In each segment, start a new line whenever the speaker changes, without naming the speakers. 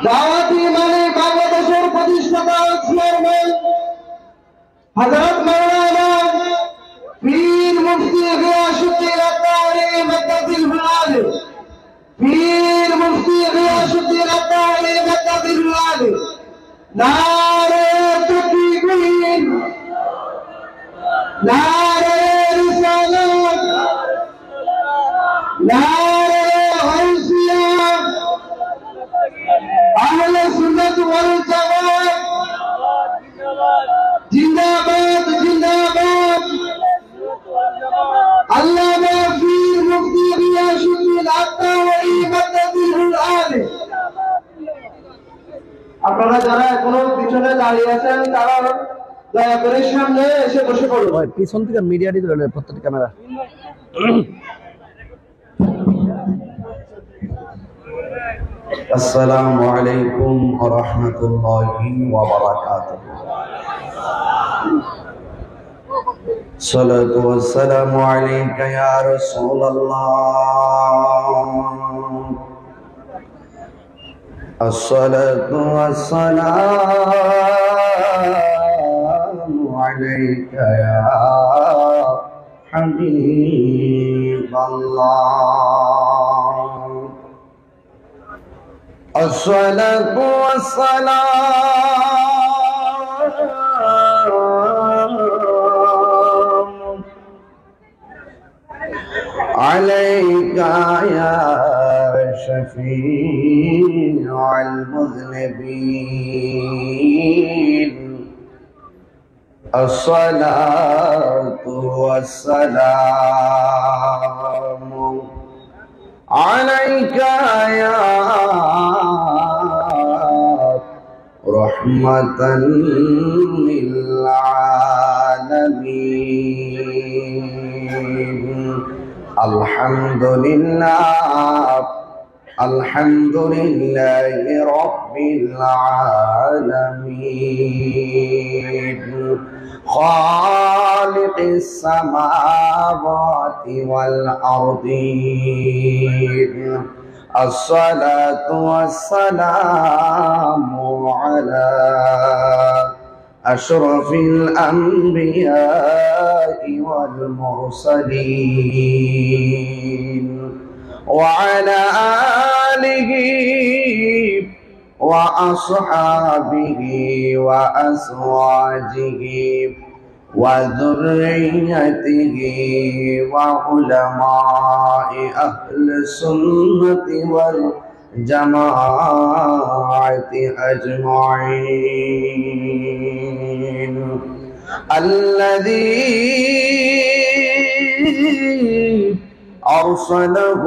দাওয়াতি মানে বাংলাদেশের প্রতিষ্ঠাতা চেয়ারম্যান হযরত মাওলানা পীর মুফতি গিয়াসউদ্দিন আত্তারি মাদ্দাদিল আলী, পীর মুফতি গিয়াসউদ্দিন আত্তারি মাদ্দাদিল আলী। নারে তাকবীর, নারে রিসালাত, নারে গাউসিয়া, আহলে সুন্নাত ওয়াল জামাত জিন্দাবাদ জিন্দাবাদ। আল্লামা পীর মুফতি গিয়াসউদ্দিন আত্তারি মাদ্দাদিল আলী। আপনারা যারা এখনো পিছনে দাঁড়িয়ে আছেন তারা দয়া করে সামনে এসে বসে পড়ুন।
পিছন থেকে মিডিয়াটি ধরে প্রত্যেকটা ক্যামেরা।
আসসালামু আলাইকুম ওয়া রাহমাতুল্লাহি ওয়া বারাকাতুহু। সালাতু ওয়াস সালামু আলাইকা ইয়া রাসূলুল্লাহ। আসসালাতু ওয়াস সালামু আলাইকা ইয়া হাবিবাল্লাহ। الصلاة والسلام عليك يا شفيع المذنبين. الصلاة والسلام عليك يا رحمة للعالمين. الحمد لله الحمد لله رب العالمين، خالق السماوات والأرضين. الصلاة والسلام على أشرف الأنبياء والمرسلين وعلى آله وأصحابه وأزواجه وذريته وعلماء أهل السنة والجماعة أجمعين. الذي أرسله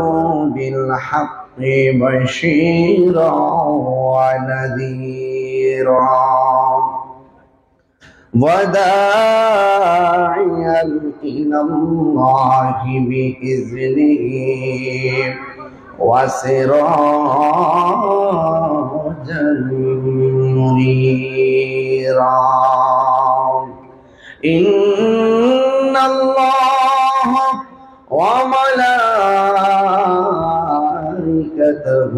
بالحق بشيرا ونذيرا وداعيا إلى الله بإذنه وسراجا منيرا. إن الله وملائكته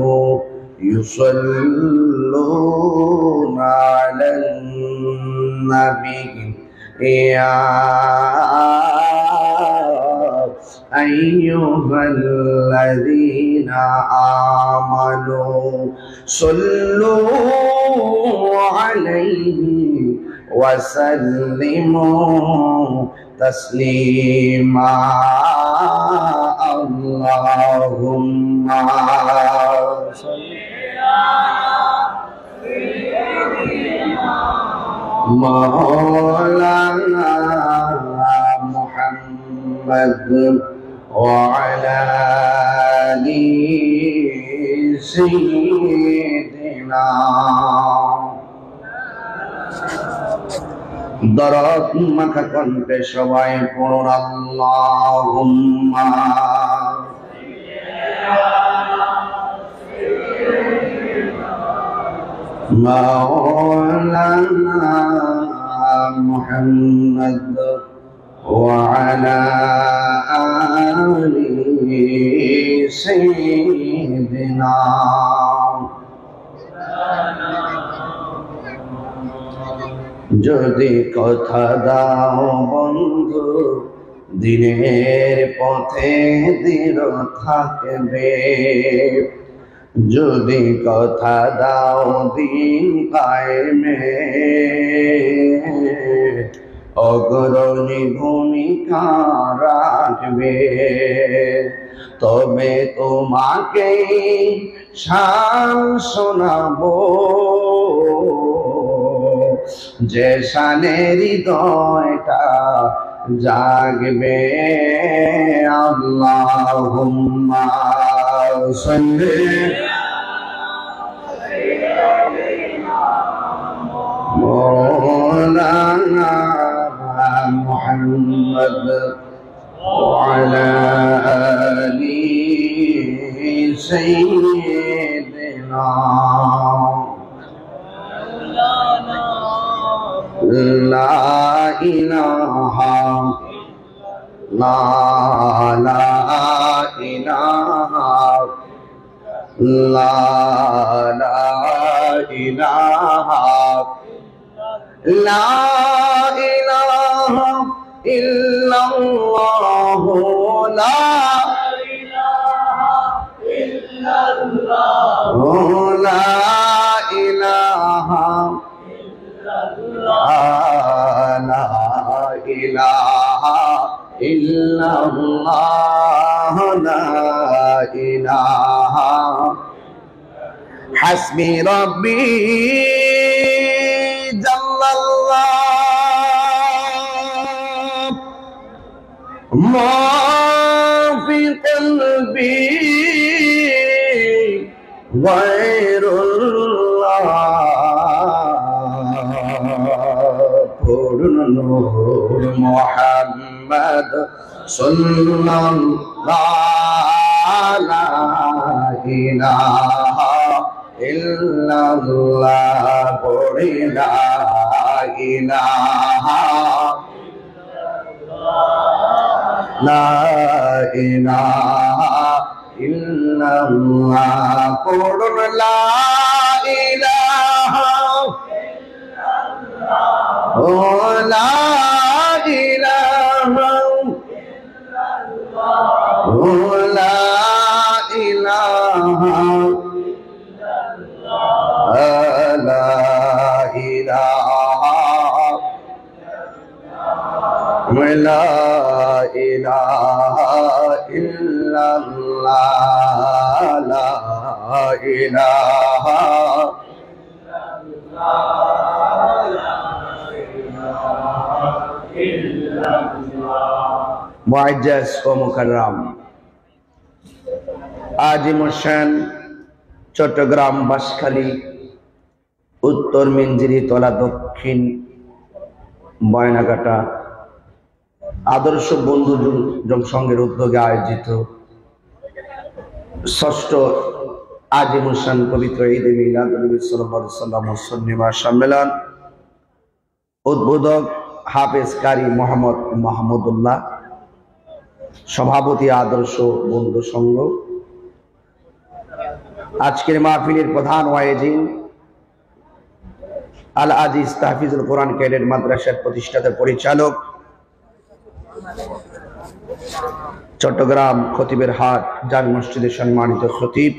يصلون على النبي يا أيها الذين آمنوا صلوا عليه وسلموا تسليما. اللهم صل مولانا محمد وعلى آل سيدنا দরদ মাখা কণ্ঠে সবাই পড়ুন আল্লাহুম্মা مولانا محمد وعلى آل سيدنا যদি কথা দাও বন্ধু দিনের পথে দৃঢ় থাকবে, যদি কথা দাও দিন কায়েমে অগ্রণী ভূমিকা রাখবে, তবে তোমাকে শান শোনাবো যে শানে হৃদয়টা জাগবে। আল্লাহুম্মা সাল্লি مولانا محمد وعلى آل سيدنا لا إله لا إله لا إله لا إله إلا الله لا إله إلا الله لا إله إلا الله لا إله إلا الله لا إله حسبي ربي جل الله ما في قلبي غير الله پورن نور محمد صلى الله لا إله إلا الله لا إله لا إله إلا الله قول لا إله لا إله لا إله لا إله لا إله إلا الله لا إله মুআজ্জাজ ও মুকাররম আজিমুশান চট্টগ্রাম বাঁশখালী উত্তর মিঞ্জিরিতলা দক্ষিণ বয়নাঘাটা আদর্শ বন্ধু জনসংঘের উদ্যোগে আয়োজিত ষষ্ঠ আজিমুশান পবিত্র ঈদ এ মিলাদ নবী সাল্লাল্লাহু আলাইহি ওয়াসাল্লাম মুসলিমা সম্মেলন উদ্বোধক হাফেজ কারি মোহাম্মদ মাহমুদুল্লাহ, সভাপতি আদর্শ বন্ধু সংঘ। আজকের মাহফিলের প্রধান ওয়াইজিন আল আজিজ তাহফিজুল কোরআন ক্যাডেট মাদ্রাসার প্রতিষ্ঠাতা পরিচালক চট্টগ্রাম খতিবের হাট জামি মসজিদের সম্মানিত খতিব,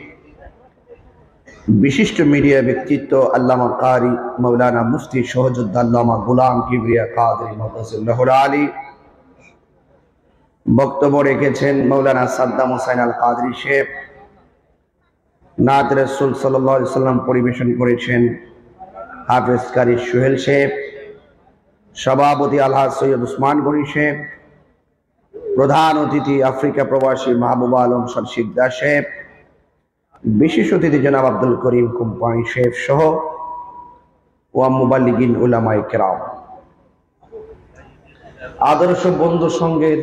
বিশিষ্ট মিডিয়া ব্যক্তিত্ব আল্লামা কারি মৌলানা মুফতি শহীদুদ্দৌলা আল্লামা গোলাম কিবরিয়া কাদরি মুতাসিল্লাহুল আলী। বক্তব্য রেখেছেন মৌলানা সাদ্দাম হোসেন আল কাদরি সাহেব। নাত রাসূল সাল্লাল্লাহু আলাইহি ওয়াসাল্লাম পরিবেশন করেছেন হাফেজ কারি সোহেল সাহেব। সভাপতি আলহাজ সৈয়দ উসমান গনি সাহেব। প্রধান অতিথি আফ্রিকা প্রবাসী মাহবুবা আলম শিকদার সাহেব। বিশেষ অতিথি জনাব আব্দুল করিম কোম্পানি সাহেব সহ ওয়া মুবাল্লিগিন উলামায়ে কেরাম। আদর্শ বন্ধু সংঘের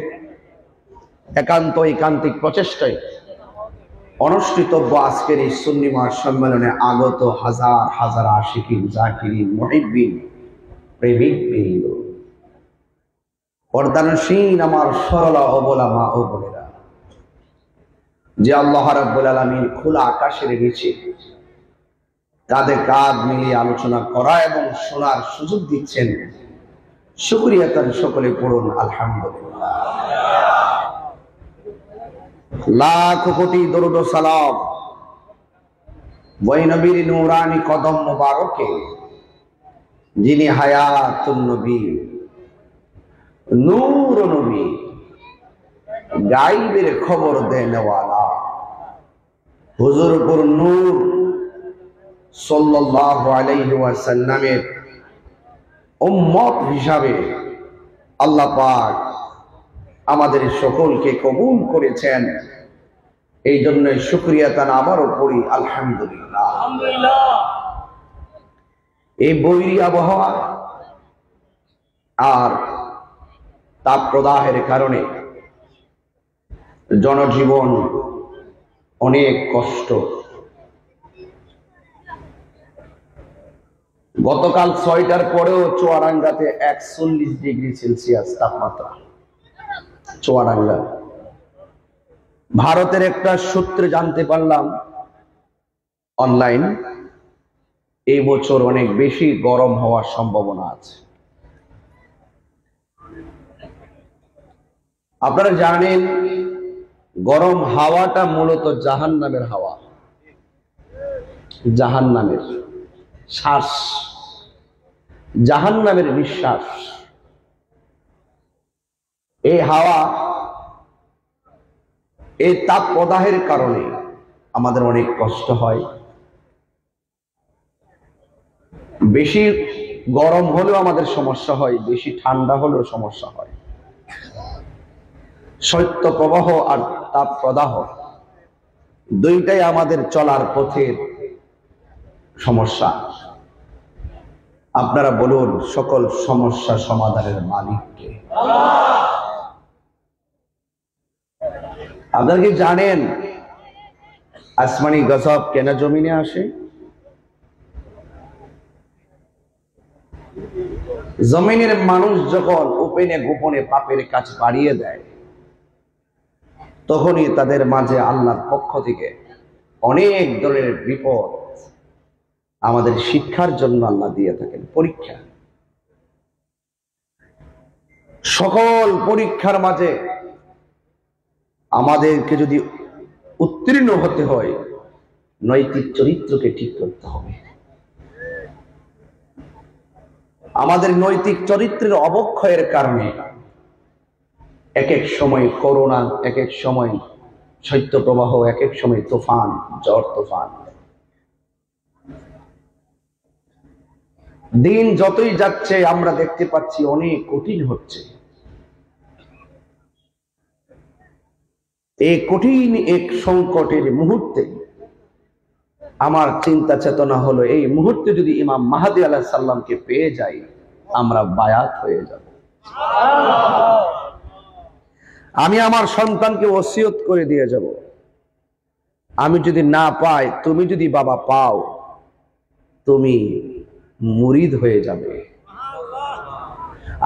একান্তিক প্রচেষ্টায় অনুষ্ঠিতব্য আজকের এই সুন্নি মহাসম্মেলনে আগত হাজার হাজার আশিকিন, জাকিরিন, মুহিব্বিন, প্রেমিক বৃন্দ, পর্দানসীন আমার সরলা অবলা মা ও বোনেরা, যে আল্লাহ রাব্বুল আলামিন খোলা আকাশের নিচে কাঁধে কাঁধ মিলিয়ে আলোচনা করা এবং শোনার সুযোগ দিচ্ছেন, শুকরিয়া তার সকলে পড়ুন আলহামদুলিল্লাহ। লাখ কোটি দরুদ ও সালাম ওই নবীর নূরানি কদম মোবারকে, যিনি হায়াতুন নবী, নূর নবী, গাইবের খবর দেনওয়ালা, হুজুরপুর নূর সাল্লাল্লাহু আলাইহি ওয়াসাল্লামের উম্মত হিসাবে আল্লাহ পাক আমাদের সকলকে কবুল করেছেন। এই জন্য শুকরিয়া তান আবারও পড়ি আলহামদুলিল্লাহ। এই বৈরী আবহাওয়া আর তাপ প্রদাহের কারণে জনজীবন অনেক কষ্ট। গতকাল 6টার পরেও চুয়াডাঙ্গাতে 41 ডিগ্রি সেলসিয়াস তাপমাত্রা। চুয়াডাঙ্গা, ভারতের একটা সূত্রে জানতে পারলাম অনলাইন, এই বছর অনেক বেশি গরম হওয়ার সম্ভাবনা আছে। আপনারা জানেন গরম হাওয়াটা মূলত জাহান্নামের হাওয়া, জাহান্নামের শ্বাস, জাহান্নামের নিঃশ্বাস। এই হাওয়া, এই তাপ প্রদাহের কারণে আমাদের অনেক কষ্ট হয়। বেশি গরম হলেও আমাদের সমস্যা হয়, বেশি ঠান্ডা হলেও সমস্যা হয়। শৈত্য প্রবাহ আর তাপ প্রদাহ দুইটাই আমাদের চলার পথের সমস্যা। আপনারা বলুন, সকল সমস্যা সমাধানের মালিককে? আপনারা কি জানেন আসমানি গজব কেন জমিনে আসে? জমিনের মানুষ যখন উপেনে গোপনে পাপের কাজ বাড়িয়ে দেয়, তখনই তাদের মাঝে আল্লাহর পক্ষ থেকে অনেক ধরনের বিপদ আমাদের শিক্ষার জন্য আল্লাহ দিয়ে থাকেন, পরীক্ষা। সকল পরীক্ষার মাঝে আমাদেরকে যদি উত্তীর্ণ হতে হয়, নৈতিক চরিত্রকে ঠিক করতে হবে। আমাদের নৈতিক চরিত্রের অবক্ষয়ের কারণে এক এক সময় করোনা, এক এক সময় শৈত্যপ্রবাহ, এক এক সময় তুফান, ঝড় তুফান। দিন যতই যাচ্ছে আমরা দেখতে পাচ্ছি অনেক কঠিন হচ্ছে। এই কঠিন এক সংকটের মুহূর্তে আমার চিন্তা চেতনা হলো, এই মুহূর্তে যদি ইমাম মাহদী আলাইহিস সালামকে পেয়ে যাই, আমরা বায়াত হয়ে যাব। আমি আমার সন্তানকে ওসিয়ত করে দিয়ে যাব, আমি যদি না পাই, তুমি যদি বাবা পাও, তুমি মুরিদ হয়ে যাবে।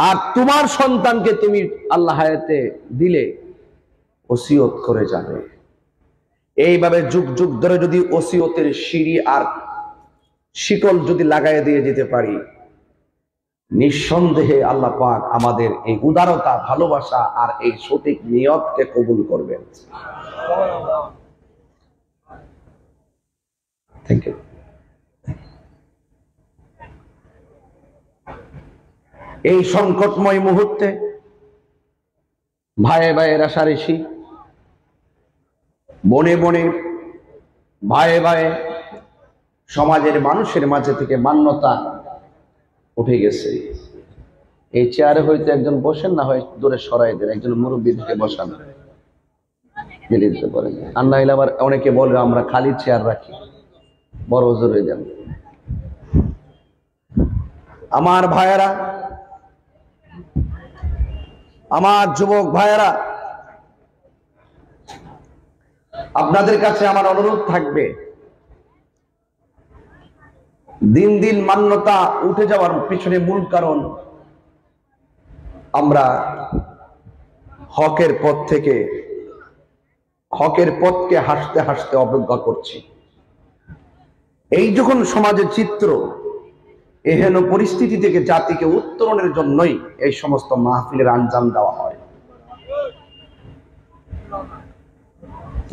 আর তোমার সন্তানকে তুমি আল্লাহ হায়াতে দিলে ওসিয়ত করে যাবে। এইভাবে যুগ যুগ ধরে যদি ওসিয়তের সিঁড়ি আর শিকল যদি লাগাই দিয়ে যেতে পারি, নিঃসন্দেহে আল্লাহ পাক আমাদের এই উদারতা, ভালোবাসা আর এই সঠিক নিয়তকে কবুল করবেন। Thank you. এই সংকটময় মুহূর্তে ভাইয়ে ভাইয়ে রেষারেষি, বনে বনে ভাইয়ে ভাইয়ে, সমাজের মানুষের মাঝে থেকে মান্যতা উঠে গেছে। এই চেয়ারে হয়তো একজন বসেন, না হয় দূরে সরাই দেন, একজন মুরব্বী থেকে বসান, মিলে দিতে পারেন। আর না হলে আবার অনেকে বলে আমরা খালি চেয়ার রাখি, বড় হুজুর হয়ে যান। আমার ভাইয়েরা, আমার যুবক ভাইয়েরা, আপনাদের কাছে আমার অনুরোধ থাকবে, দিন দিন মান্যতা উঠে যাওয়ার পিছনে মূল কারণ আমরা হকের পথকে হাসতে হাসতে অবজ্ঞা করছি। এই যখন সমাজের চিত্র, এহেন পরিস্থিতি থেকে জাতিকে উত্তরণের জন্যই এই সমস্ত মাহফিলের আঞ্জাম দেওয়া হয়।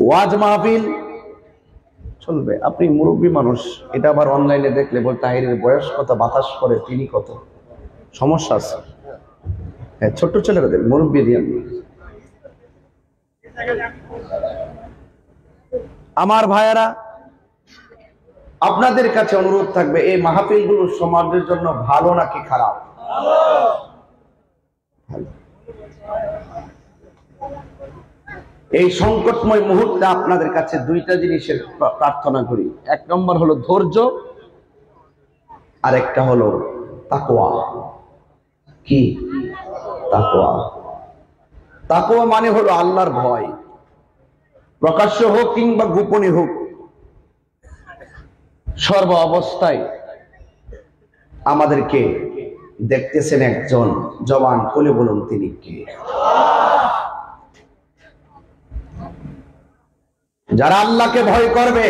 ওয়াজ মাহফিল চলবে, আপনি মুরব্বী মানুষ, এটা আবার অনলাইনে দেখলে বল তাহিরের বয়স কত, বাতাস করে তিনি কত, সমস্যা আছে। হ্যাঁ, ছোট্ট ছেলেরা দেন, মুরব্বী দিয়ে। আমার ভাইয়েরা, আপনাদের কাছে অনুরোধ থাকবে, এই মাহফিলগুলো সমাজের জন্য ভালো নাকি খারাপ? এই সংকটময় মুহূর্তে আপনাদের কাছে দুইটা জিনিসের প্রার্থনা করি। এক নম্বর হলো ধৈর্য, আর একটা হলো তাকওয়া। কি তাকওয়া? তাকওয়া মানে হলো আল্লাহর ভয়, প্রকাশ্য হোক কিংবা গোপনে হোক, সর্ব অবস্থায় আমাদেরকে দেখতেছেন একজন, জবান খুলে বলুন তিনি কে? যারা আল্লাহকে ভয় করবে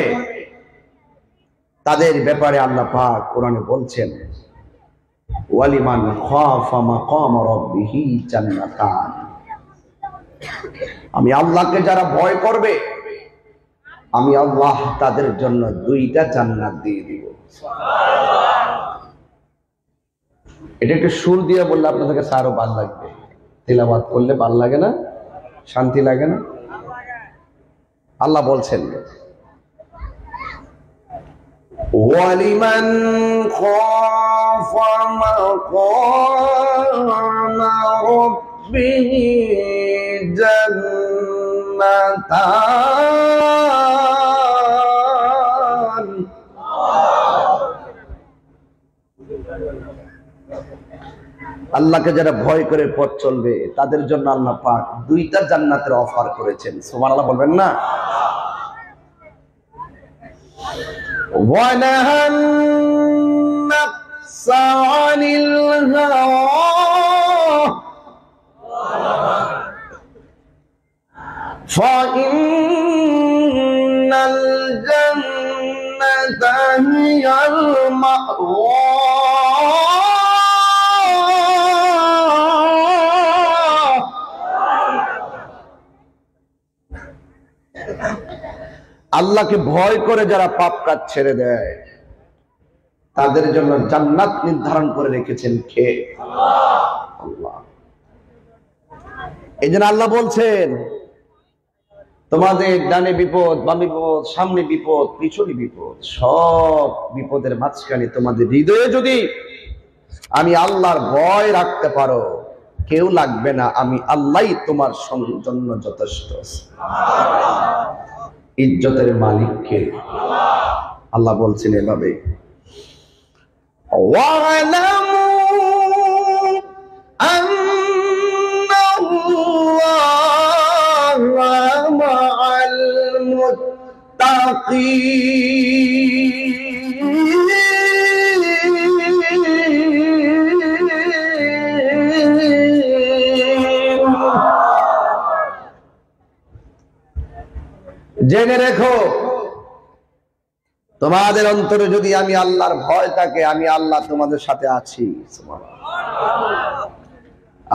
তাদের ব্যাপারে আল্লাহ পাক কোরআনে বলছেন, ওয়ালিমান খাফা মাকাম রাব্বিহি জান্নাতান। আমি আল্লাহকে যারা ভয় করবে, আমি আল্লাহ তাদের জন্য দুইটা জান্নাত দিয়ে দিব। এটা একটু সুর দিয়ে বললে আপনাদের কাছে আরো ভালো লাগবে, তিলাওয়াত করলে ভালো লাগে না? শান্তি লাগে না? আল্লাহ বলছেন, ওয়ালিমান খাফা মাকাম রাব্বিহি জান্নাতান। আল্লাহকে যারা ভয় করে পথ চলবে তাদের জন্য আল্লাহ পাক দুইটা জান্নাতের অফার করেছেন। সুবহানাল্লাহ বলবেন না? وَنَهَى النَّفْسَ عَنِ الْهَوَىٰ فَإِنَّ الْجَنَّةَ هِيَ الْمَأْوَىٰ। আল্লাহকে ভয় করে যারা পাপ কাজ ছেড়ে দেয় তাদের জন্য জান্নাত নির্ধারণ করে রেখেছেন কে? আল্লাহ। এই জন্য আল্লাহ বলছেন, তোমাদের ডানে বিপদ, বামে বিপদ, সামনে বিপদ, পিছনে বিপদ, সব বিপদের মাঝখানে তোমাদের হৃদয়ে যদি আমি আল্লাহর ভয় রাখতে পারো, কেউ লাগবে না, আমি আল্লাহই তোমার জন্য যথেষ্ট। ইজ্জতের মালিক কে? আল্লাহ বলছেন এভাবে, ওয়ালামু আন্নাল্লাহা মা'আল মুত্তাকিন। জেনে রেখো, তোমাদের অন্তরে যদি আমি আল্লাহর ভয় থাকে, আমি আল্লাহ তোমাদের সাথে আছি।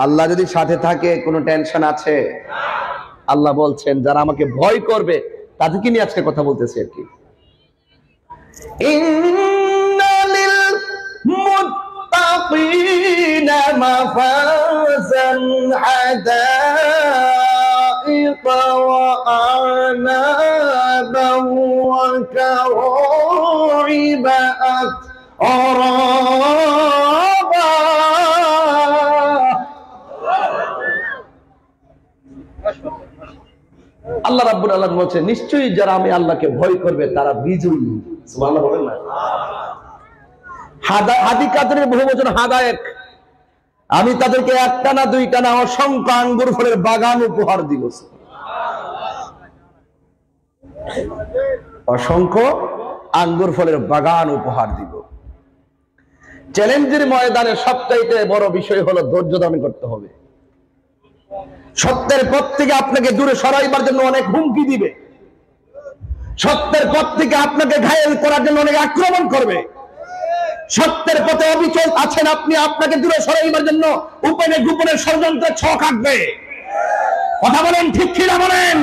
আল্লাহ যদি সাথে থাকে, কোনো টেনশন আছে? আল্লাহ বলছেন যারা আমাকে ভয় করবে তাদেরকে নিয়ে আজকে কথা বলতেছি আর কি। ইন্নালিল মুত্তাকিনা মাফাজান হাদাইকা ওয়া আনাবান ওয়া কাওয়াইবা আতরাবা। আল্লাহ রাব্বুল আলামিন বলেন, নিশ্চয়ই যারা আমি আল্লাহকে ভয় করবে তারা বিজয়ী। সুবহানাল্লাহ বলেন না? হাদিকাতের বহুবচন হাদায়েক। আমি তাদেরকে একটা না দুইটা না অসংখ্য আঙ্গুর ফলের বাগান উপহার দিব। অসংখ্য আঙ্গুর ফলের বাগান উপহার দিব। চ্যালেঞ্জের ময়দানে সবচাইতে বড় বিষয় হলো ধৈর্য ধারণ করতে হবে। সত্যের পথ থেকে আপনাকে দূরে সরাইবার জন্য অনেক হুমকি দিবে, সত্যের পথ থেকে আপনাকে ঘায়েল করার জন্য অনেক আক্রমণ করবে। সত্যের পথে অবিচল আছেন আপনি, আপনাকে দূরে সরাইবার জন্য উপরে গোপনে ষড়যন্ত্রের ছক আঁকবে। কথা বলেন ঠিক কিনা বলেন?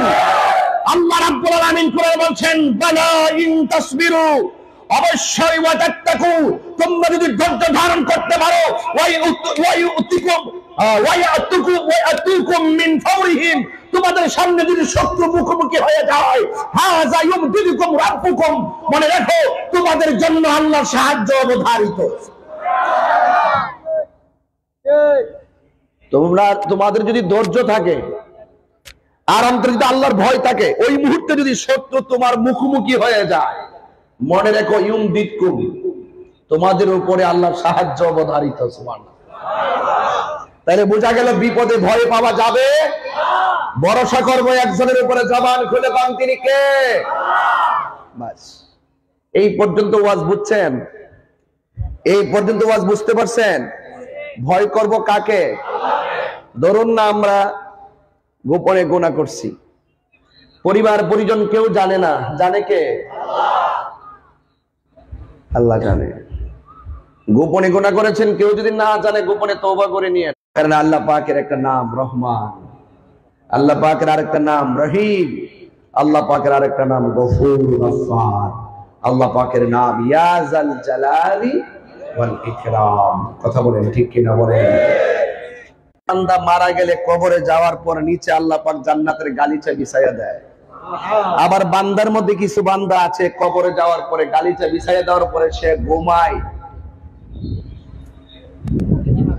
আল্লাহ রাব্বুল আলামিন কোরআনে বলছেন, বালা ইন তাসবিরু, অবশ্যই ওয়া তাত্তাকু, তোমরা যদি ধৈর্য ধারণ করতে পারো, ওয়ায়াতুকুম মিন ফাওরিহিম, তোমাদের সামনে যদি শত্রু মুখোমুখি হয়ে যায়, হাযা ইউমদিদুকুম রাব্বুকুম, মনে রাখো তোমাদের জন্য আল্লাহর সাহায্য অবধারিত। তোমাদের যদি ধৈর্য থাকে আর অন্তরে যদি আল্লাহর ভয় থাকে, ওই মুহূর্তে যদি শত্রু তোমার মুখোমুখি হয়ে যায়, মনে রেখো ইউমদিদকুম, তোমাদের উপরে আল্লাহর সাহায্য অবধারিত। সুবহানাল্লাহ। তাহলে বোঝা গেল বিপদে ভয় পাওয়া যাবে, ভরসা করবো একজনের উপরে, জবান খুলে পান তিনি কে? বাস। এই পর্যন্ত ওয়াজ বুঝছেন? এই পর্যন্ত ওয়াজ বুঝতে পারছেন? ভয় করব কাকে? ধরুন না আমরা গোপনে গুনাহ করছি, পরিবার পরিজন কেউ জানে না, জানে কে? আল্লাহ জানে। গোপনে গুনাহ করেছেন, কেউ যদি না জানে গোপনে তওবা করে নিয়ে, কারণ আল্লাহ পাকের একটা নাম রহমান, আল্লাহ পাকের আরেকটা নাম রহিম, আল্লাহ পাকের আরেকটা নাম গফুর গফফার, আল্লাহ পাকের নাম ইয়াজাল জালালি ওয়াল ইকরাম। কথা বলেন ঠিক কিনা বলেন? বান্দা মারা গেলে কবরে যাওয়ার পর নিচে আল্লাহ পাক জান্নাতের গালিচা বিছাইয়া দেয়। আবার বান্দার মধ্যে কিছু বান্দা আছে কবরে যাওয়ার পরে গালিচা বিছাইয়া দেওয়ার পরে সে ঘুমায়।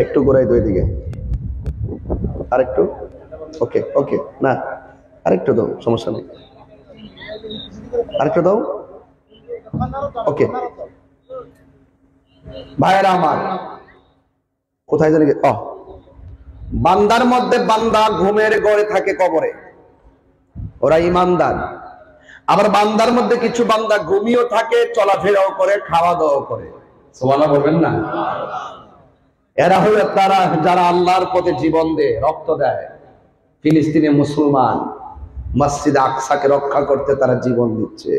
একটু ঘুরাই দো এদিকে, আরেকটু, ওকে ওকে, না আরেকটু দাও, সমস্যা নেই, আরেকটু দাও, ওকে। ভাইয়েরা আমার, কোথায় জানি বান্দার মধ্যে বান্দা ঘুমের ঘরে থাকে কবরে, ওরা ইমানদার। আবার বান্দার মধ্যে কিছু বান্দা ঘুমিয়েও থাকে, চলাফেরাও করে, খাওয়া দাওয়া করে। সুবহানাল্লাহ বলবেন না? এরা হলো তারা যারা আল্লাহর পথে জীবন দেয়, রক্ত দেয়। ফিলিস্তিনে মুসলমান মসজিদ আকসাকে রক্ষা করতে তারা জীবন দিচ্ছে।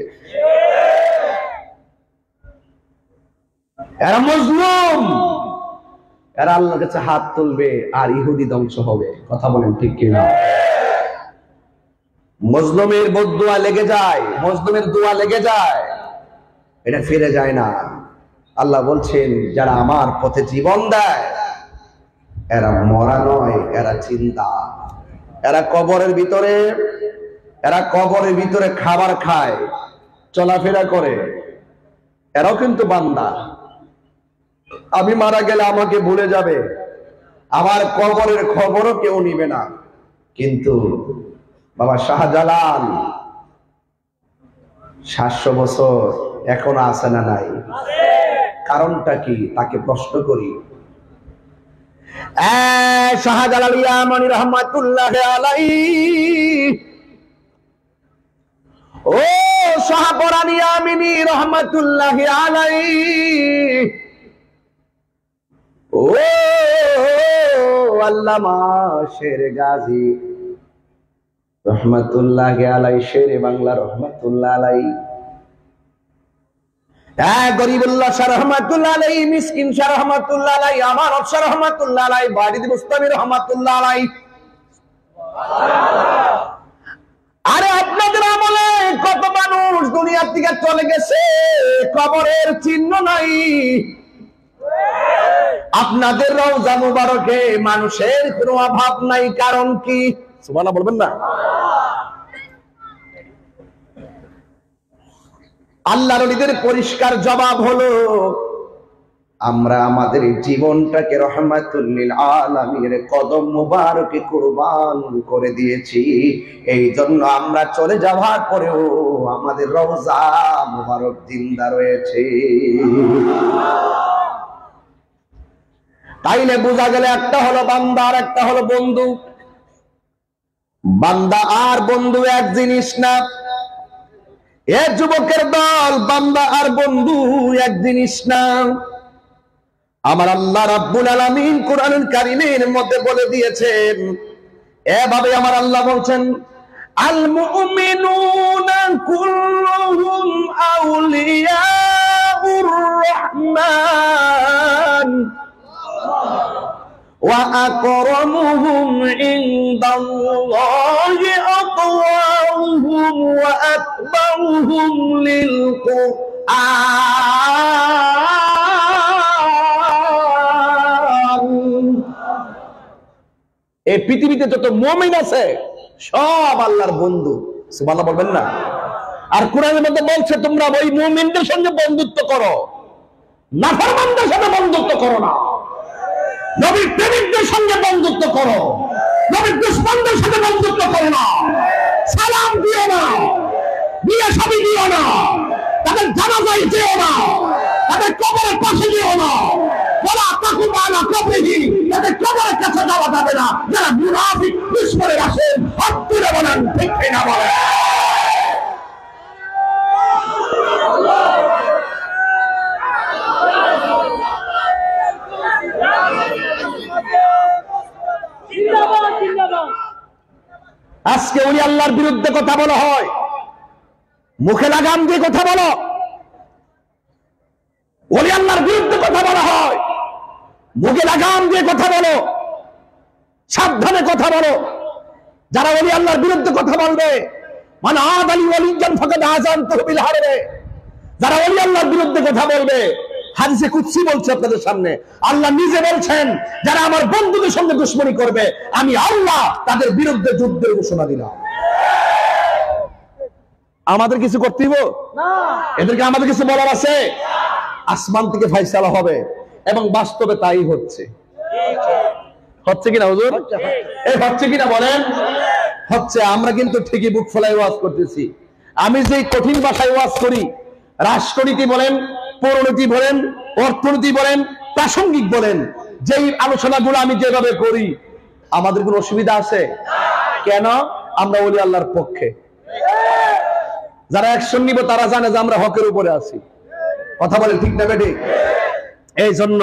এরা মজলুম, এরা আল্লাহর কাছে হাত তুলবে আর ইহুদি ধ্বংস হবে। কথা বলেন ঠিক কিনা? মজলুমের বদদুয়া লেগে যায়, মজলুমের দোয়া লেগে যায়, এটা ফিরে যায় না। আল্লাহ বলছেন যারা আমার পথে জীবন দেয় এরা মরা নয়, এরা চিন্তা। এরা কবরের ভিতরে খাবার খায়, চলাফেরা করে, এরাও কিন্তু বান্দা। আমি মারা গেলে আমাকে ভুলে যাবে, আমার কবরের খবরও কেউ নিবে না। কিন্তু বাবা শাহজালাল 700 বছর এখনো আছে না নাই? কারণটা কি? তাকে প্রশ্ন করি। শাহজালাল ইয়ামানি রহমাতুল্লাহ আলাইহি, ও শাহপরান ইয়ামিনী রহমাতুল্লাহ আলাইহি, ও আল্লামা শের গাজী রহমাতুল্লাহ আলাইহি, শেরে বাংলা রহমাতুল্লাহ আলাইহি, গরিবুল্লাহ শাহ রহমাতুল্লাহ আলাইহি, মিসকিন শাহ রহমাতুল্লাহ আলাইহি, আমানত শাহ রহমাতুল্লাহ আলাইহি, বারিদ মুস্তামি রহমাতুল্লাহ আলাইহি। আরে আপনাদের আমলে কত মানুষ দুনিয়া থেকে চলে গেছে, কবরের চিহ্ন নাই। আপনাদের রওজা মুবারকে মানুষের কোনো অভাব নাই, কারণ কি? সুবহানাল্লাহ বলবেন না? আল্লাহর ওলিদের পরিষ্কার জবাব হলো, আমরা আমাদের জীবনটাকে রহমাতুল লিল আলামিনের কদম মুবারকে কুরবান করে দিয়েছি। এই জন্য আমরা চলে যাওয়ার পরেও আমাদের রওজা মুবারক জিন্দা রয়েছে। তাইলে বোঝা গেল একটা হলো বান্দা আর একটা হলো বন্ধু। বান্দা আর বন্ধু এক জিনিস না। এ যুবকের দল, বান্দা আর বন্ধু এক জিনিস না। আমার আল্লাহ রাব্বুল আলামিন কোরআনুল কারীমের মধ্যে বলে দিয়েছেন, এভাবে আমার আল্লাহ বলছেন, আল মুমিনুনা কুল্লুহুম আউলিয়াউর রহমান ওয়া আকরামুহুম ইনদাল্লাহি আতওয়াহুম ওয়া আতবাউহুম লিল কুরআন। এই পৃথিবীতে যত মুমিন আছে সব আল্লাহর বন্ধু, সুবহানাল্লাহ বলবেন না? আর কোরআনের মধ্যে বলছে তোমরা ওই মুমিনদের সঙ্গে বন্ধুত্ব করো, নাফরমানদের সাথে বন্ধুত্ব করো না। নবীর প্রেমিকদের সঙ্গে বন্ধুত্ব করো, নবীর দুশমনদের সাথে বন্ধুত্ব করো না। সালাম দিও না, বিয়ে শাদী দিও না, তাদের জানাজায় যেও না, তাদের কবরের পাশে যেও না। বলা তাকুম আলা কবরিহি, তাদের কবরের কাছে যাওয়া যাবে না। যারা মুনাফিক দুশমনের আসেন হত্তুরে বলেন, ঠিক না বলেন? আজকে উনি আল্লাহর বিরুদ্ধে কথা বলা হয়, মুখে লাগাম দিয়ে কথা বলো। ওলি আল্লাহর বিরুদ্ধে কথা বলা হয়, মুখে লাগাম দিয়ে কথা বলো, সাবধানে কথা বলো। যারা ওলি আল্লাহর বিরুদ্ধে কথা বলবে, মানে আদালি ওলিজান ফাকাদ আযানতুহু বিল হারবে, যারা ওলি আল্লাহর বিরুদ্ধে কথা বলবে, হাদিসে কুদসি বলছে আপনাদের সামনে, আল্লাহ নিজে বলছেন যারা আমার বন্ধুদের সঙ্গে দুশমনি করবে আমি আল্লাহ তাদের বিরুদ্ধে যুদ্ধের ঘোষণা দিলাম। আমাদের কিছু করতে দিব না, এদেরকে আমাদের কিছু বলার আছে? আসমান থেকে ফয়সালা হবে এবং বাস্তবে তাই হচ্ছে। হচ্ছে কিনা হুজুর? এই হচ্ছে কিনা বলেন? হচ্ছে। আমরা কিন্তু ঠিকই বুক ফেলাই ওয়াজ করতেছি। আমি যে কঠিন ভাষায় ওয়াজ করি, রাষ্ট্রনীতি বলেন, পৌরনীতি বলেন, অর্থনীতি বলেন, প্রাসঙ্গিক বলেন, যেই আলোচনাগুলো আমি যেভাবে করি, আমাদের কোনো অসুবিধা আছে? কেন? আমরা ওলি আল্লাহর পক্ষে। যারা অ্যাকশন নিব তারা জানে যে আমরা হকের উপরে আছি। কথা বলেন ঠিক না বেঠিক? এই জন্য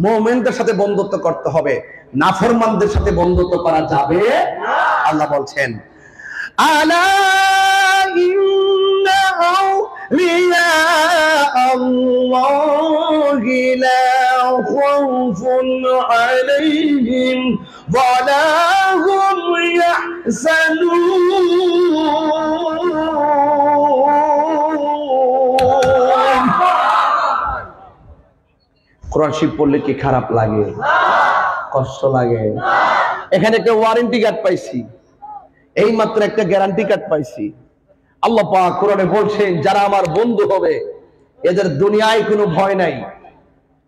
মুমিনদের সাথে বন্ধুত্ব করতে হবে, নাফরমানদের সাথে বন্ধুত্ব করা যাবে না। আল্লাহ বলছেন আলা ইন্না আউলিয়া আল্লাহি লা খাউফুন আলাইহিম ওয়া লা হুম ইয়াহজানুন। কোরআন শরীফ পড়লে কি খারাপ লাগে? কষ্ট লাগে? এখানে একটা ওয়ারেন্টি কার্ড পাইছি, এই মাত্র একটা গ্যারান্টি কার্ড পাইছি। আল্লাহ পাক কোরআনে বলছেন যারা আমার বন্ধু হবে এদের দুনিয়ায় কোনো ভয় নাই,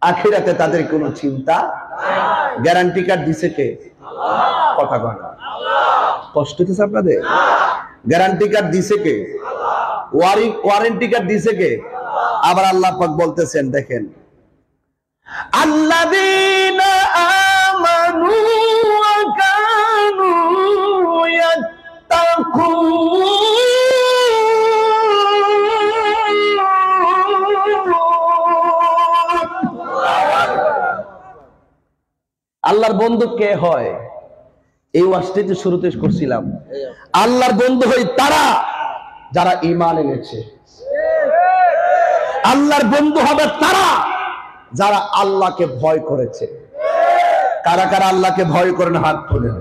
আখিরাতে তাদের কোনো চিন্তা নাই। গ্যারান্টি কার্ড দিছে কে? আল্লাহ। কথা কয় না? কষ্ট হচ্ছে আপনাদের? গ্যারান্টি কার্ড দিছে কে? আল্লাহ। ওয়ারেন্টি কার্ড দিছে কে? আবার আল্লাহ পাক বলতেছেন, দেখেন আল্লাযীনা আমানু ওয়া কানু ইয়াত্তাকুন। আল্লাহর বন্ধু কে হয়? এই ওয়াজটি শুরুতে করছিলাম, আল্লাহর বন্ধু হয় তারা যারা ঈমান এনেছে। আল্লাহর বন্ধু হবে তারা যারা আল্লাহকে ভয় করেছে। কারা কারা আল্লাহকে ভয় করেন? হাত তোলেন,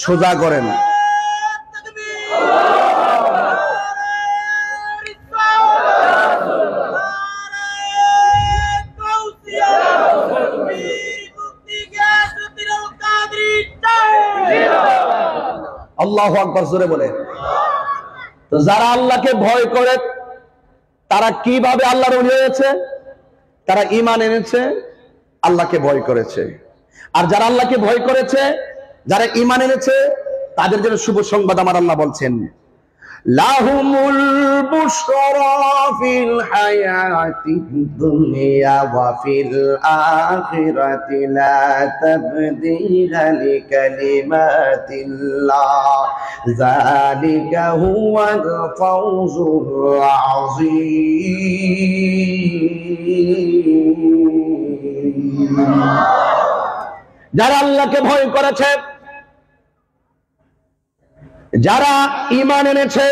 সোজা করেন। আল্লাহু আকবার জোরে বলে। তো যারা আল্লাহকে ভয় করে তারা কিভাবে আল্লাহর ওলি হয়েছে? তারা ঈমান এনেছে, আল্লাহকে ভয় করেছে। আর যারা আল্লাহকে ভয় করেছে, যারা ঈমান এনেছে, তাদের জন্য শুভ সংবাদ আমার আল্লাহ বলছেন লাহুমুল বুশরা ফিল হায়াতিদ দুনিয়া ওয়া ফিল আখিরাতি লা তাবদীলা লিকালিমাতিল্লাহ যালিকা হুয়াল ফাওজুল আযীম। যারা আল্লাহকে ভয় করেছে যারা ঈমান এনেছে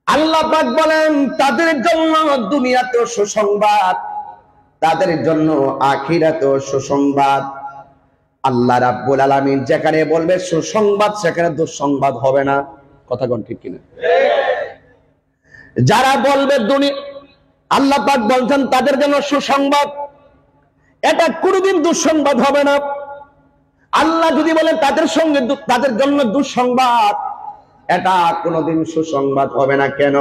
আল্লাহ পাক বলেন তাদের জন্য দুনিয়াতেও সুসংবাদ, তাদের জন্য আখিরাতেও সুসংবাদ। আল্লাহ রাব্বুল আলামিন যেখানে বলবে সুসংবাদ সেখানে দুঃসংবাদ হবে না। কথা কোন ঠিক কিনা? যারা বলবে দুনিয়া, আল্লাহ পাক বলছেন তাদের জন্য সুসংবাদ, এটা কোনোদিন দুঃসংবাদ হবে না। আল্লাহ যদি বলেন তাদের সঙ্গে তাদের জন্য দুঃসংবাদ, এটা কোনোদিন সুসংবাদ হবে না। কেন?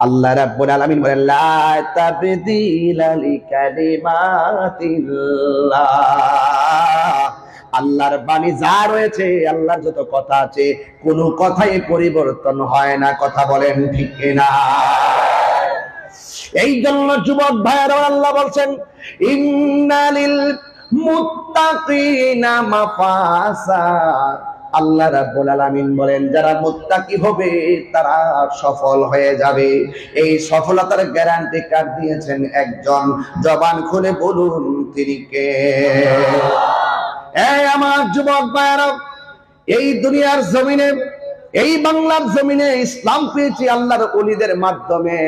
আল্লাহ রাব্বুল আলামিন বলেন লা তাবদীলা লিকালিমাতিল্লাহ। আল্লাহর বাণী যা রয়েছে, আল্লাহর যত কথা আছে, কোনো কথাই পরিবর্তন হয় না। কথা বলেন ঠিক কিনা? এই জন্য যুবক ভাইয়েরা আল্লাহ বলছেন ইন্নালিল মুত্তাকিনা মাফাসা। আল্লাহ রাব্বুল আলামিন বলেন যারা মুত্তাকি হবে তারা সফল হয়ে যাবে। এই সফলতার গ্যারান্টি কার্ড দিয়েছেন একজন, জবান খুলে বলুন তিনি কে? এই আমার যুবক ভাইয়েরা, এই দুনিয়ার জমিনে, এই বাংলার জমিনে ইসলাম পেয়েছি আল্লাহর ওলিদের মাধ্যমে।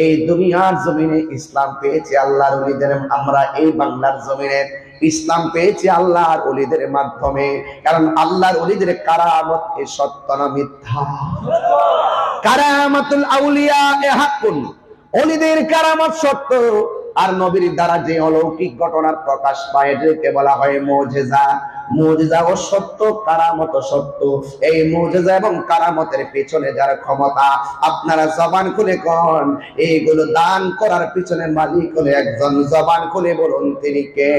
এই দুনিয়ার জমিনে ইসলাম পেয়েছি আল্লাহর ওলিদের, আমরা এই বাংলার জমিনে ইসলাম পেয়েছি আল্লাহর ওলিদের মাধ্যমে। কারণ আল্লাহর ওলিদের কারামত এ সত্য না মিথ্যা? কারামাতুল আউলিয়া এ হাক্কুন, ওলিদের কারামত সত্য। আর নবীর দ্বারা যে অলৌকিক ঘটনার প্রকাশ পায় এটাকে বলা হয় মুজিজা। মুজিজা ও সত্য, কারামত সত্য। এই মুজিজা এবং কারামতের পেছনে যার ক্ষমতা, আপনারা জবান খুলে কোন এইগুলো দান করার পিছনে মালিক হলে একজন, জবান খুলে বলুন তিনি কে?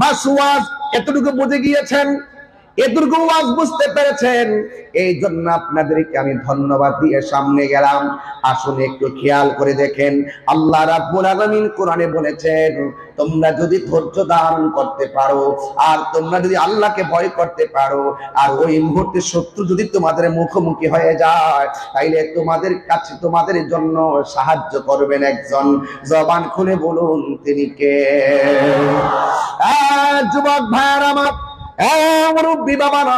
বাস ওয়াজ এতটুকু বুঝে গিয়েছেন, এতটুকু ওয়াজ বুঝতে পেরেছেন, এই জন্য আপনাদেরকে আমি ধন্যবাদ দিয়ে সামনে গেলাম। আসুন একটু খেয়াল করে দেখেন, আল্লাহ রাব্বুল আলামিন কোরআনে বলেছেন তোমরা যদি ধৈর্য ধারণ করতে পারো, আর তোমরা যদি আল্লাহকে ভয় করতে পারো, আর ওই মুহূর্তে শত্রু যদি তোমাদের মুখোমুখি হয়ে যায়, তাইলে তোমাদের কাছে তোমাদের জন্য সাহায্য করবেন একজন। জবান খুলে বলুন তিনি কে? যুবক ভাইয়ের আমার, মুরব্বী বাবারা,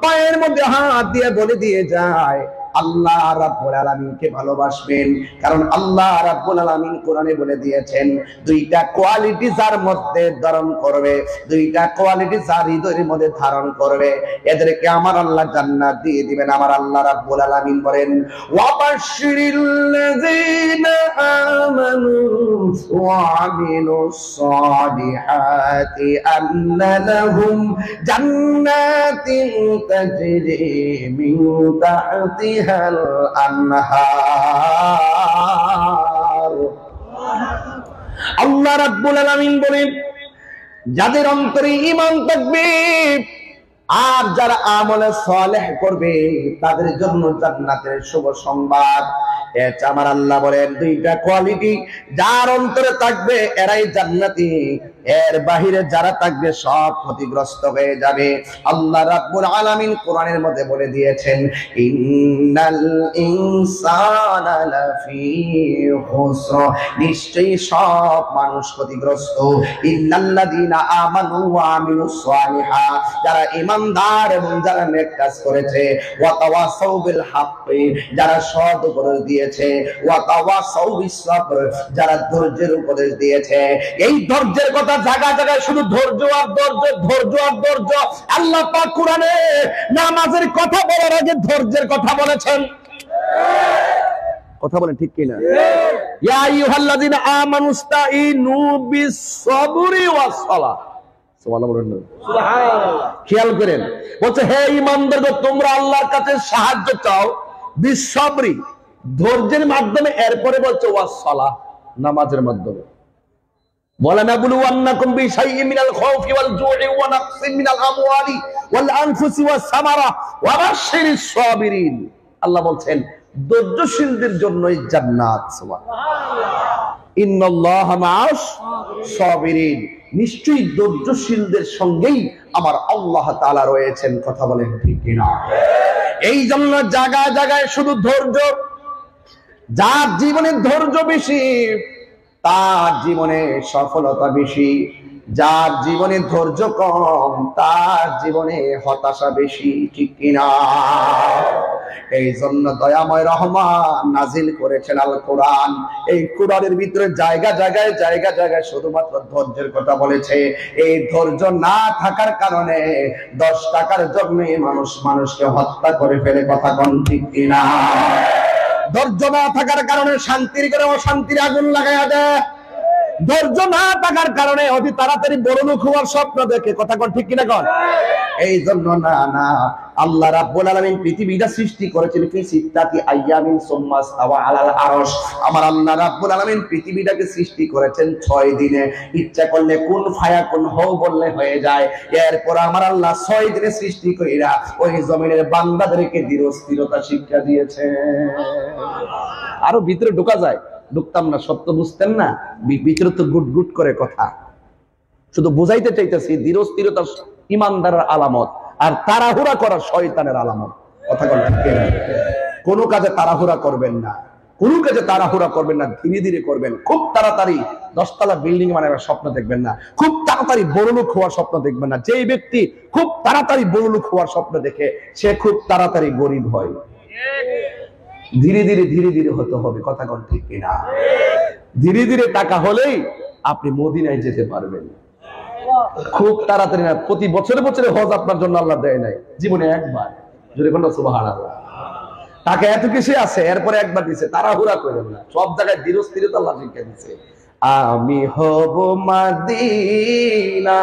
পায়ের মধ্যে হাত দিয়ে বলে দিয়ে যায় আল্লাহ রাব্বুল আলামিনকে ভালোবাসবেন। কারণ আল্লাহ রাব্বুল আলামিন কোরআনে বলে দিয়েছেন দুইটা কোয়ালিটি যার মধ্যে ধারণ করবে, দুইটা কোয়ালিটি যার হৃদয়ের মধ্যে ধারণ করবে, এদেরকে আমার আল্লাহ জান্নাত দিয়ে দিবেন। আমার আল্লাহ রাব্বুল আলামিন বলেন ওয়াবাশশিরিল্লাযীনা আমানু ওয়া আমিলুস সালিহাতি আন্না লাহুম জান্নাতিন তাজরি মিন তাহতিহা আল্লাহ রাব্বুল আলামিন বলেন যাদের অন্তরে ঈমান থাকবে আর যারা আমলে সালেহ করবে তাদের জন্য জান্নাতের শুভ সংবাদ। এটা আমার আল্লাহ বলেন দুইটা কোয়ালিটি যার অন্তরে থাকবে এরাই জান্নাতি, এর বাহিরে যারা থাকবে সব ক্ষতিগ্রস্ত হয়ে যাবে। আল্লাহ রাব্বুল আলামিন কোরআনের মধ্যে বলে দিয়েছেন ইন্নাল ইনসানা লাফি খুসর, নিশ্চয়ই সব মানুষ ক্ষতিগ্রস্ত। ইন্নাল্লাযীনা আমানু ওয়া আমিলুস সালিহাত, যারা ঈমানদার এবং যারা নেক কাজ করেছে, ওয়া তাওয়াসাউ বিল হাক্কি, যারা সৎ উপদেশ দিয়েছে, ওয়া তাওয়াসাউ বিস সাবর, যারা ধৈর্যের উপদেশ দিয়েছে। এই ধৈর্যের কথা জায়গায় জায়গায় শুধু ধৈর্য আর ধৈর্য, ধৈর্য আর ধৈর্য। আল্লাহ পাক কোরআনে নামাজের কথা বলার আগে ধৈর্যের কথা বলেছেন। কথা বলেন ঠিক কিনা? ইয়া আইয়ুহাল্লাযীনা আমানুস্তাঈনু বিস-সাবরি ওয়াস-সালাহ। সুবহানাল্লাহ, সুবহানাল্লাহ। খেয়াল করেন, বলছে হে ঈমানদারগণ তোমরা আল্লাহর কাছে সাহায্য চাও বিস-সাবরি, ধৈর্যের মাধ্যমে। এরপরে বলছে ওয়াস-সালাহ, নামাজের মাধ্যমে। ওয়ালানাবলুওয়ান্নাকুম বিশাইইন মিনাল খাউফি ওয়াল জু'i ওয়া নাকসিন মিনাল আমওয়ালি ওয়াল আনফুসি ওয়াস সামারা ওয়া বাশশিরিস সাবিরিন। আল্লাহ বলছেন ধৈর্যশীলদের জন্যই জান্নাত। সুবহানাল্লাহ। ইন্নাল্লাহা মা'আস সাবিরিন, নিশ্চয়ই ধৈর্যশীলদের সঙ্গেই আমার আল্লাহ তাআলা রয়েছেন। কথা বলেন ঠিক কিনা? এই জন্য জায়গায় জায়গায় শুধু ধৈর্য, যার জীবনে ধৈর্য বেশি তার জীবনে সফলতা বেশি। যার জীবনে ধৈর্য কম তার জীবনে হতাশা বেশি, ঠিক কিনা? এই জন্য দয়াময় রহমান নাজিল করেছেন আল কোরআন। এই কোরআনের ভিতরে জায়গায় শুধুমাত্র ধৈর্যের কথা বলেছে। এই ধৈর্য না থাকার কারণে 10 টাকার জন্য মানুষকে হত্যা করে ফেলে, কথা কোন ঠিক কিনা? ধৈর্য না থাকার কারণে শান্তির করে অশান্তির আগুন লাগাইয়া দেয়। ধৈর্য না থাকার কারণে অতি তাড়াতাড়ি বড়লোক হওয়ার স্বপ্ন দেখে, কথা কোন ঠিক কিনা কোন? এই জন্য না আল্লাহ রাব্বুল আলামিন পৃথিবীটা সৃষ্টি করেছেন ফি সিত্তাতি আইয়ামিন সুম্মা ইসতাওয়া আলাল আরশ। আমার আল্লাহ রাব্বুল আলামিন পৃথিবীটাকে সৃষ্টি করেছেন 6 দিনে। ইচ্ছা করলে কুন ফায়াকুন হও বললে হয়ে যায়। এরপর আমার আল্লাহ 6 দিনে সৃষ্টি কইরা ওই জমিনের বান্দাদেরকে ধীরস্থিরতা শিক্ষা দিয়েছে। আরো ভিতরে ঢোকা যায়, ঢুকতাম না, সত্য বুঝতেন না, ভিতরে তো গুট করে কথা। শুধু বুঝাইতে চাইতেছি ধীরস্থিরতা ইমানদারের আলামত, আর তাড়াহুড়া করা শয়তানের আলামত, কথা বলেন ঠিক না? কোনো কাজে তাড়াহুড়া করবেন না, কোনো কাজে তাড়াহুড়া করবেন না, ধীরে ধীরে করবেন। খুব তাড়াতাড়ি 10 তলা বিল্ডিং বানাবার স্বপ্ন দেখবেন না, খুব তাড়াতাড়ি বড়লোক হওয়ার স্বপ্ন দেখবেন না। যেই ব্যক্তি খুব তাড়াতাড়ি বড়লোক হওয়ার স্বপ্ন দেখে সে খুব তাড়াতাড়ি গরিব হয়। ধীরে ধীরে হতে হবে, কথা কোন ঠিক কিনা? ধীরে ধীরে টাকা হলেই আপনি মদিনায় যেতে পারবেন। খুব তাড়াতাড়ি না। প্রতি বছরে হজ আপনার জন্য আল্লাহ দেয় নাই, জীবনে একবার। যদি কোন সুবহানাল্লাহ। টাকা এত কিছু আছে, এরপরে একবার দিছে, তাড়াহুড়া করেন না। সব জায়গায় ধীরস্থিরতা আল্লাহ শিক্ষা দিচ্ছে। আমি হব মদিনা,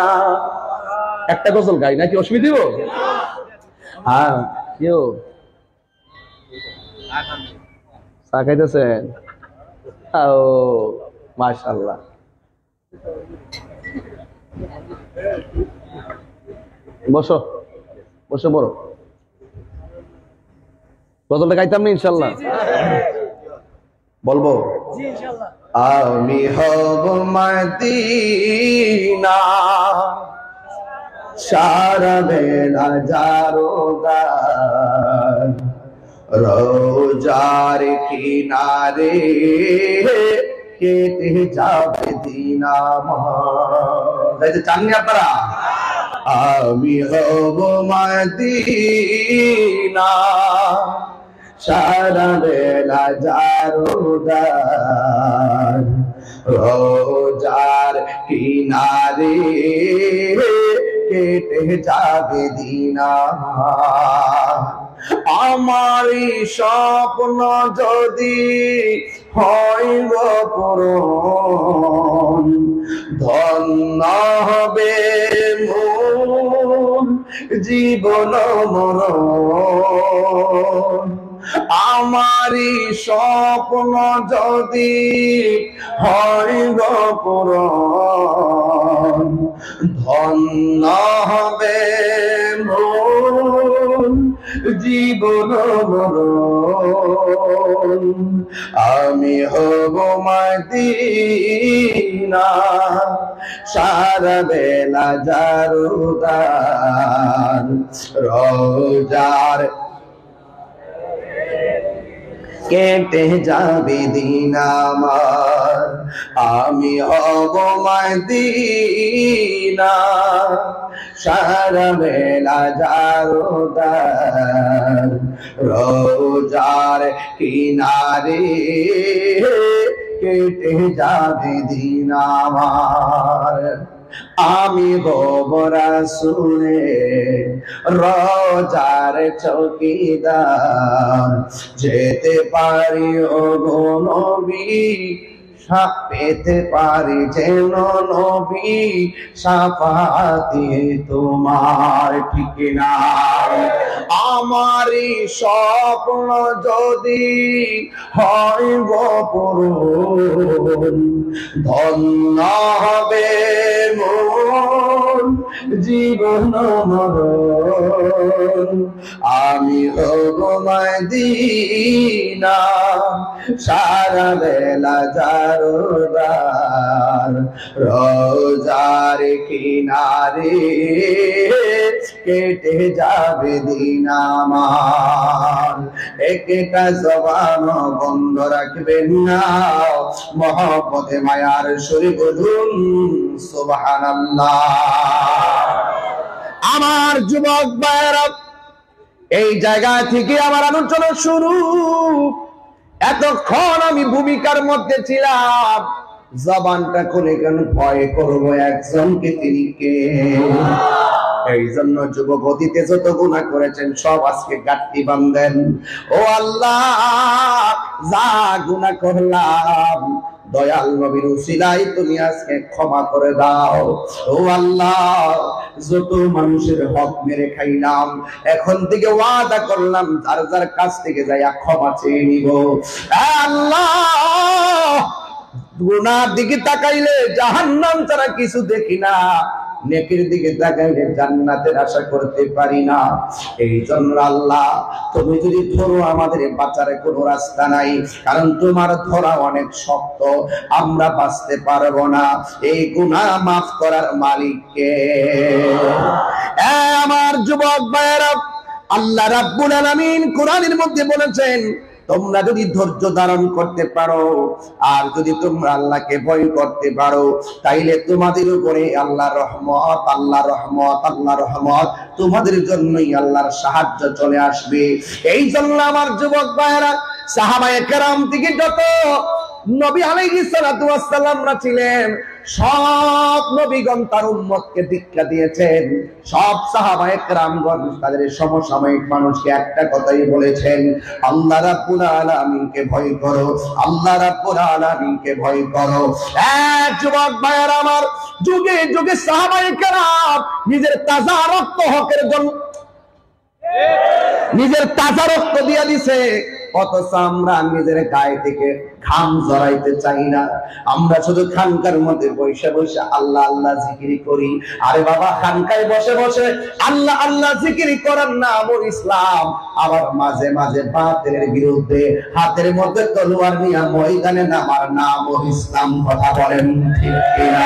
একটা গজল গাই নাকি অসুবিধা দিব? হ্যাঁ, কেউ চা খাইতেছেন? ও মাশাআল্লাহ। বসো বড় গজলটা গাইতাম না ইনশাল্লাহ? বলবো আমি হব মদিনা, সারা বেলা জারোগার, রোজার কিনারে কেটে যাবে দিন আমার। চাননি আপনারা? আমি হব মদিনা, সারা বেলা জারোগার, রোজার কিনারে কেটে যাবে দিন আমার। আমারই স্বপ্ন যদি হয় গো পূরণ, ধন্য হবে মোর জীবন মরণ। আমারই স্বপ্ন যদি হয় গো পূরণ, ধন্য হবে মোর জীবন মরণ। আমি হব মদিনা, সারা বেলা জারোগার, রোজার কেটে যাবে দিন আমার। আমি হব মদিনা, সারা বেলা জারোগার, রোজার কিনারে কেটে যাবে দিন আমার। আমি হব রাসূলে রোজার চৌকিদার, যেতে পারি ও গো নবী, পেতে পারি যেন নবী শাফাতি তোমার, ঠিক না? আমারই স্বপ্ন যদি হয় গো পূরণ, ধন্য হবে মোর জীবন মরণ। আমি হব মদিনা, সারা বেলা জারোগার, রোজার কিনারে কেটে যাবে দিন আমার, একটা জবান বন্ধ রাখবেন না, মহব্বতে মায়ার সুরে বলুন সুবহানাল্লাহ। আমার যুবক ভাইরা, এই জায়গা থেকে আমার আলোচনা শুরু। এতক্ষণ আমি ভূমিকার মধ্যে ছিলাম, জবানটা খুলে কেন ভয় করবো একজনকে, তিনি কে? এই জন্য যুবক অতীতে যত গুনাহ করেছেন সব আজকে গাঁটটি বাঁধেন। ও আল্লাহ, যা গুনাহ করলাম দয়াল নবীর উসিলায় তুমি আজকে ক্ষমা করে দাও। ও আল্লাহ, যত মানুষের হক মেরে খাইলাম, এখন থেকে ওয়াদা করলাম যার যার কাছ থেকে যাইয়া ক্ষমা চেয়ে নিব। আল্লাহ, গুনার দিকে তাকাইলে জাহান্নাম ছাড়া কিছু দেখি না, নেকির দিকে তাকাইলে জান্নাতের আশা করতে পারি না। এই জন্য আল্লাহ, তুমি যদি ধরো আমাদের বাঁচার কোনো রাস্তা নাই, কারণ তোমার ধরা অনেক শক্ত, আমরা বাঁচতে পারবো না। এই গুনাহ মাফ করার মালিককে। আমার যুবক ভাইয়েরা, আল্লাহ রাব্বুল আলামিন কোরআনের মধ্যে বলেছেন, তোমরা যদি ধৈর্য ধারণ করতে পারো আর যদি তোমরা আল্লাহকে ভয় করতে পারো, তাইলে তোমাদের উপরে আল্লাহর রহমত, আল্লাহর রহমত, আল্লাহর রহমত, তোমাদের জন্যই আল্লাহর সাহায্য চলে আসবে। এই জন্য আমার যুবক ভাইয়েরা, সাহাবায়ে কেরাম থেকে যত নবী আলাইহিস সালাতু ওয়াস সালামরা ছিলেন, সব নবীগণ তার উম্মতকে দীক্ষা দিয়েছেন। সব সাহাবায়ে কেরামগণ তাদের সমসাময়িক মানুষকে একটা কথাই বলেছেন, আল্লাহ রাব্বুল আলামিনকে ভয় করো, আল্লাহ রাব্বুল আলামিনকে ভয় করো। যুবক ভাইয়েরা আমার, যুগে যুগে সাহাবায়ে কেরাম নিজের তাজা রক্ত হকের জন্য নিজের তাজা রক্ত দিয়ে দিছে, অথচ আমরা নিজের গায়ে থেকে ঘাম জড়াইতে চাই না। আমরা শুধু খানকার মধ্যে বসে বসে আল্লাহ আল্লাহ জিকির করি। আরে বাবা, খানকায় বসে বসে আল্লাহ আল্লাহ জিকির করার নাম ইসলাম, আবার মাঝে মাঝে বাতিলের বিরুদ্ধে হাতের মধ্যে তলোয়ার নিয়ে ময়দানে নামার নাম ইসলাম। কথা বলেন ঠিক কিনা?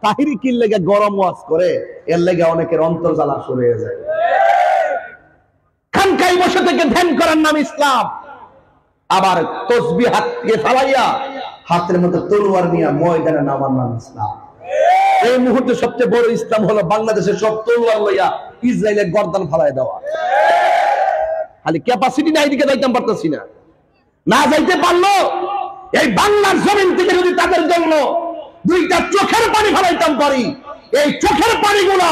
তাহিরি কিল লেগে গরম ওয়াজ করে, এর লেগে অনেকের অন্তর জ্বালা শুরু হয়ে যায়। খানকায় বসে থেকে ধ্যান করার নাম ইসলাম, আবার তসবিহ হাতকে ফালাইয়া হাতের মধ্যে তলোয়ার নিয়ে ময়দানে নামার নাম ইসলাম। এই মুহূর্তে সবচেয়ে বড় ইসলাম হলো বাংলাদেশের সব তলোয়ার লইয়া ইসরায়েলের গর্দান ফালাই দেওয়া। খালি ক্যাপাসিটি নাই, দিকে যাইতে পারতেছি না। না যাইতে পারলো, এই বাংলার জমিন থেকে যদি তাদের জন্য দুইটা চোখের পানি ফালাইতাম পারি, এই চোখের পানিগুলা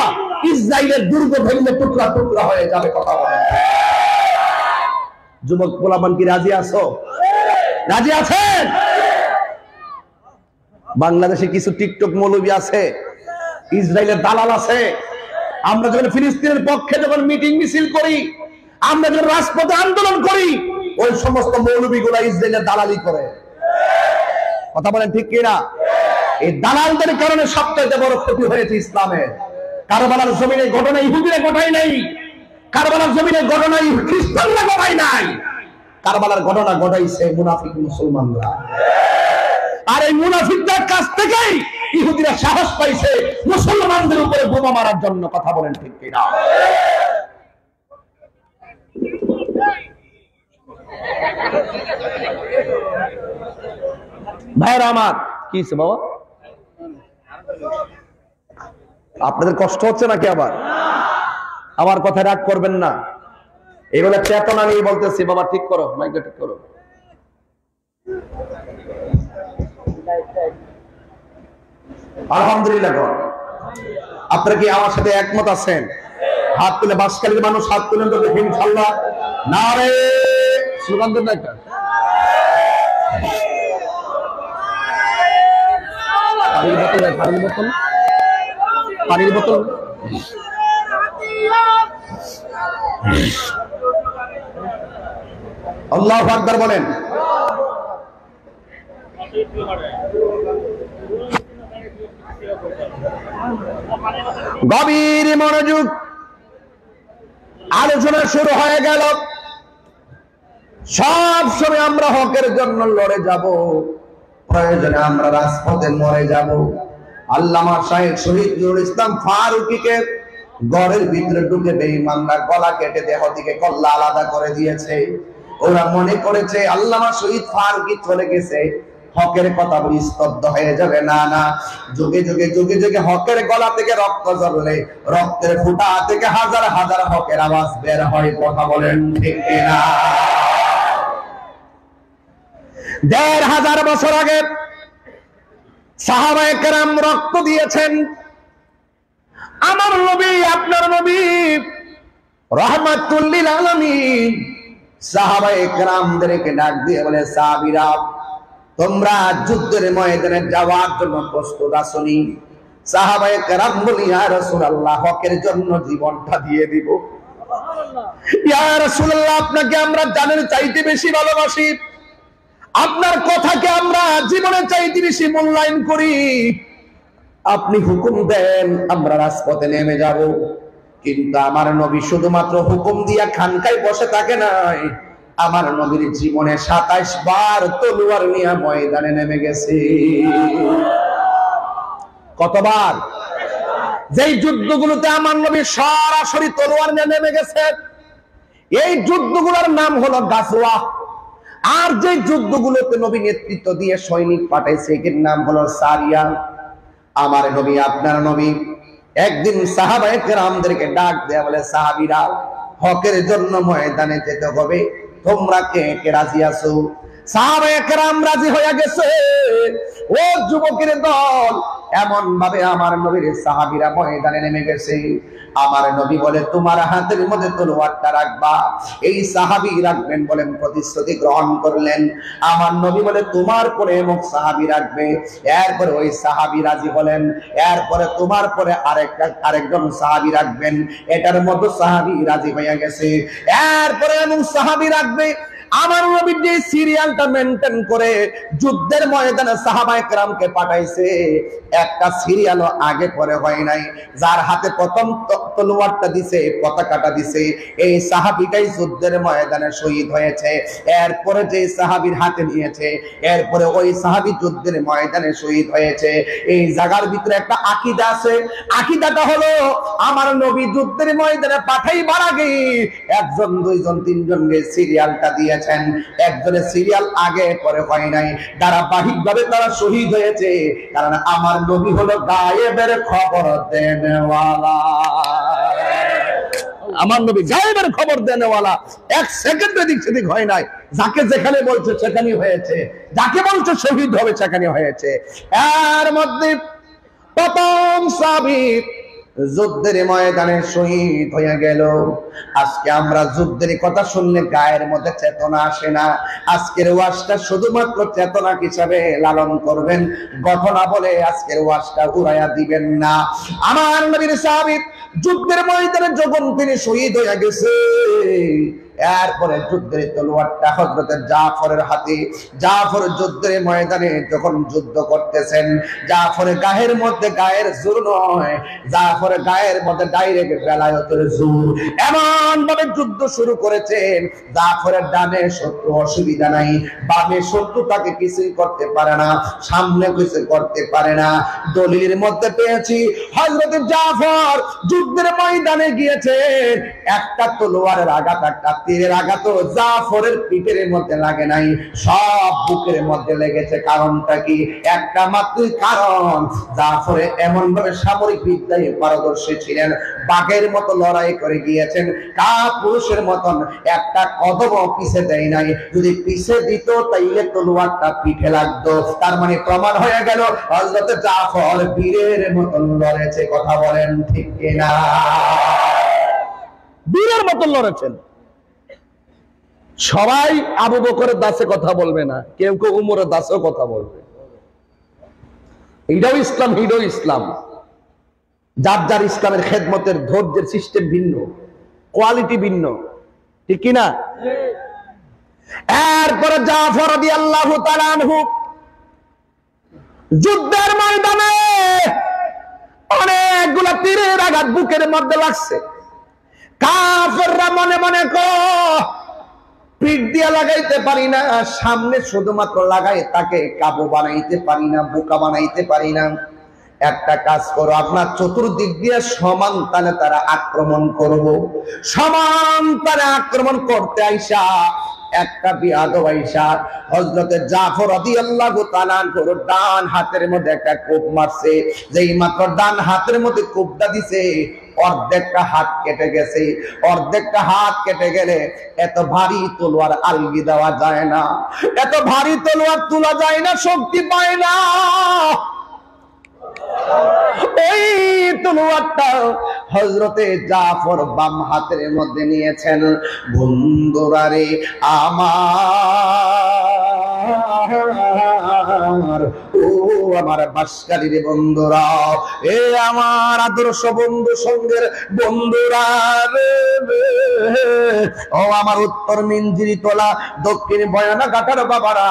ইসরায়েলের দুর্গ ভেঙে টুকরা টুকরা হয়ে যাবে। কথা বলে যুবক পোলাপান কি রাজি আছো? রাজি আছেন? বাংলাদেশে কিছু টিকটক মৌলবী আছে, ইসরায়েলের দালাল আছে। আমরা যখন ফিলিস্তিনের পক্ষে যখন মিটিং মিছিল করি, আমরা যখন রাজপথে আন্দোলন করি, ওই সমস্ত মৌলবীগুলা ইসরায়েলের দালালি করে। কথা বলেন ঠিক কিনা? এই দালালদের কারণে সবচেয়ে বড় ক্ষতি হয়েছে ইসলামের। কারবালার জমিনে ঘটনা ইহুদিরা ঘটায় নাই, কারবালার জমিনে ঘটনা খ্রিস্টানরা ঘটায় নাই, কারবালার ঘটনা ঘটাইছে মুনাফিক মুসলমানরা। আর এই মুনাফিকদের কাছ থেকেই ইহুদিরা সাহস পাইছে মুসলমানদের উপরে বোমা মারার জন্য। কথা বলেন ঠিক কিনা? ভাইরা আমার, কি বাবা আপনাদের কষ্ট হচ্ছে নাকি? আবার আমার কথা রাগ করবেন না, এগুলো চেতনা নিয়ে বলতেছি। বাবা ঠিক করো, মাইকটা ঠিক করো। আলহামদুলিল্লাহ। আপনারা কি আমার সাথে একমত আছেন? হাত তুলে, বাসকালীর মানুষ হাত তুলেন তো দেখি ইনশাআল্লাহ। নারে স্লোগান দেন না একটা। পানির বোতল আল্লাহু আকবার বলেন। গভীর মনোযোগ, আলোচনা শুরু হয়ে গেল। সব সময় আমরা হকের জন্য লড়ে যাব, প্রয়োজনে আমরা রাজপথে মরে যাব। আল্লামা শাহেদ শহীদ নুরুল ইসলাম ফারুকীকে ঘরের ভিতরে ঢুকে বেঈমানরা গলা কেটে দেহ থেকে কল্লা আলাদা করে দিয়েছে। ওরা মনে করেছে আল্লামা শহীদ ফারুকী চলে গেছে, হকের কথা বলি স্তব্ধ হয়ে যাবে। না না, যুগে যুগে যুগে যুগে হকের গলা থেকে রক্ত ঝরলে রক্তের ফুটা থেকে হাজার হাজার হকের আওয়াজ বের হয়। কথা বলেন ঠিক কিনা? ১৫০০ বছর আগে সাহাবায়ে কেরাম রক্ত দিয়েছেন। আমার নবী, আপনার নবী রাহমাতুল লিল আলামিন সাহাবায়ে কেরামদেরকে ডাক দিয়ে বলে, সাহাবীরা তোমরা যুদ্ধের ময়দানে যাওয়ার জন্য প্রস্তুত আছোনি? সাহাবায়ে কেরাম বলি, ইয়া রাসূলুল্লাহ, হকের জন্য জীবনটা দিয়ে দিব। ইয়া রাসূলুল্লাহ, আপনাকে আমরা জানের চাইতে বেশি ভালোবাসি, আপনার কথাকে আমরা জীবনের চাইতে বেশি মূল্যায়ন করি। আপনি হুকুম দেন, আমরা রাজপথে নেমে যাব। কিন্তু আমার নবী শুধুমাত্র হুকুম দিয়া খানকায় বসে থাকে নাই, আমার নবীর জীবনে ২৭ বার তলোয়ার নিয়ে ময়দানে নেমে গেছে। কতবার? যেই যুদ্ধগুলোতে আমার নবী সরাসরি তলোয়ার নিয়ে নেমে গেছে, এই যুদ্ধগুলোর নাম হলো গাজওয়া। আর যে যুদ্ধগুলোতে নবী নেতৃত্ব দিয়ে সৈনিক পাঠাইছে, এর নাম হলো সারিয়া। আমার নবী, আপনার নবী একদিন সাহাবায়ে কেরামদেরকে ডাক দেয়া বলে, সাহাবীরা হকের জন্য ময়দানে যেতে হবে, তোমরা কে কে রাজি আছো? সাহাবায়ে কেরাম রাজি হয়ে গেছে। ও যুবকের দল, এমন ভাবে আমার নবীর সাহাবীরা ময়দানে নেমে গেছে। আমার নবী বলে, তোমার হাতের মধ্যে তলোয়ারটা রাখবা। এই সাহাবী রাখবেন বলেন, প্রতিশ্রুতি গ্রহণ করলেন। আমার নবী বলে, তোমার পরে এমক সাহাবী রাখবে। এরপরে ওই সাহাবী রাজি হলেন। এরপরে তোমার পরে আরেকজন সাহাবী রাখবেন। এটার মতো সাহাবী রাজি হয়ে গেছে। এরপরে এমন সাহাবী রাখবে। আমার নবী যে সিরিয়ালটা মেনটেন করে যুদ্ধের ময়দানে সাহাবায়ে কেরামকে পাঠাইছে, একটা সিরিয়ালও আগে পরে হয় নাই। যার হাতে প্রথম তলোয়ারটা দিছে, পতাকাটা দিছে, এই সাহাবীটাই যুদ্ধের ময়দানে শহীদ হয়েছে। এরপরে যে সাহাবীর হাতে নিয়েছে, এরপরে ওই সাহাবী যুদ্ধের ময়দানে শহীদ হয়েছে। এই জায়গার ভিতরে একটা আকীদা আছে। আকীদাটা হলো, আমার নবী যুদ্ধের ময়দানে পাঠাইবার আগে একজন, দুইজন, তিনজনকে সিরিয়ালটা দিয়ে একজনের সিরিয়াল আগে পরে হয় নাই, ধারাবাহিকভাবে তারা শহীদ হয়েছে। কারণ আমার নবী হলো গায়েবের খবর দেনেওয়ালা। আমার নবী গায়েবের খবর দেনেওয়ালা। এক সেকেন্ডে দিক সেদিক হয় নাই। যাকে যেখানে বলছে সেখানেই হয়েছে, যাকে বলছে শহীদ হবে সেখানে হয়েছে। এর মধ্যে প্রথম সাহাবী যুদ্ধের ময়দানে শহীদ হয়ে গেল। আজকে আমরা যুদ্ধের কথা শুনলে গায়ের মধ্যে চেতনা আসে না। আজকের ওয়াজটা শুধুমাত্র চেতনা হিসাবে লালন করবেন, ঘটনা বলে আজকের ওয়াজটা উড়াইয়া দিবেন না। আমার নবীর সাহাবী যুদ্ধের ময়দানে যখন তিনি শহীদ হয়ে গেছে, এরপরে যুদ্ধের তলোয়ারটা হযরত জাফরের হাতে। জাফর যুদ্ধের ময়দানে যখন যুদ্ধ করতেছেন, জাফরের গায়ের মধ্যে গায়ের জোর নয়, জাফরের গায়ের মধ্যে ডাইরেক্ট বেলায়েতের জোর। এমন ভাবে যুদ্ধ শুরু করেছেন, জাফরের ডানে শত্রু অসুবিধা নাই, বামে শত্রু তাকে কিছুই করতে পারে না, সামনে কিছু করতে পারে না। দলিলের মধ্যে পেয়েছি হযরত জাফর যুদ্ধের ময়দানে গিয়েছেন, একটা তলোয়ারের আঘাত, একটা তীরের আঘাত জাফরের পিঠের মধ্যে লাগে নাই, সব বুকের মধ্যে লেগেছে। কারণটা কি? একটা মাত্রই কারণ, জাফরে এমন ভাবে সামরিক বিদ্যায় পারদর্শী ছিলেন, বাঘের মতো লড়াই করে গিয়েছেন, কাপুরুষের মতন একটা কদমও পিছে দেয় নাই। যদি পিছে দিত তাইলে তলোয়ারটা পিঠে লাগতো। তার মানে প্রমাণ হয়ে গেল হযরত জাফর বীরের মতন লড়েছে। কথা বলেন ঠিক কিনা? বীরের মতন লড়েছেন। সবাই আবু বকরের দাসে কথা বলবে না, কেউ কেউ উমরের দাসেও কথা বলবে। এটাও ইসলাম, এটাও ইসলাম। যার যার ইসলামের খেদমতের ধৈর্যের সিস্টেম ভিন্ন, কোয়ালিটি ভিন্ন, ঠিক কিনা? এরপরে জাফর রাদিয়াল্লাহু তাআলা আনহু যুদ্ধের ময়দানে অনেকগুলা তীরের আঘাত বুকের মধ্যে লাগছে। কাফেররা মনে মনে পিঠ দিয়া লাগাইতে পারি না, সামনে শুধুমাত্র লাগাই তাকে কাবু বানাইতে পারি না, বোকা বানাইতে পারি না। একটা কাজ করো, আপনার চতুর্দিক দিয়ে সমান তালে তারা আক্রমণ করব। সমান তালে আক্রমণ করতে আইসা একটা বিয়াদব আইসা হযরতে জাফর রাদিয়াল্লাহু তাআলা আনহুর ডান হাতের মধ্যে একটা কোপ মারছে। যেই মাত্র ডান হাতের মধ্যে কোপটা দিছে, অর্ধেকটা হাত কেটে গেছে। অর্ধেকটা হাত কেটে গেলে এত ভারী তলোয়ার আলগি দেওয়া যায় না, এত ভারী তলোয়ার তোলা যায় না, শক্তি পায় না। এই তলোয়ারটা হযরতে জাফর বাম হাতের মধ্যে নিয়েছেন। বন্ধুরা রে আমার, ও আমার বাসকারীর বন্ধুরা, এ আমার আদর্শ বন্ধু সঙ্গের বন্ধুরা রে, ও আমার উত্তর মিঞ্জিরি তোলা দক্ষিণ বয়ানা ঘাটার বাবারা,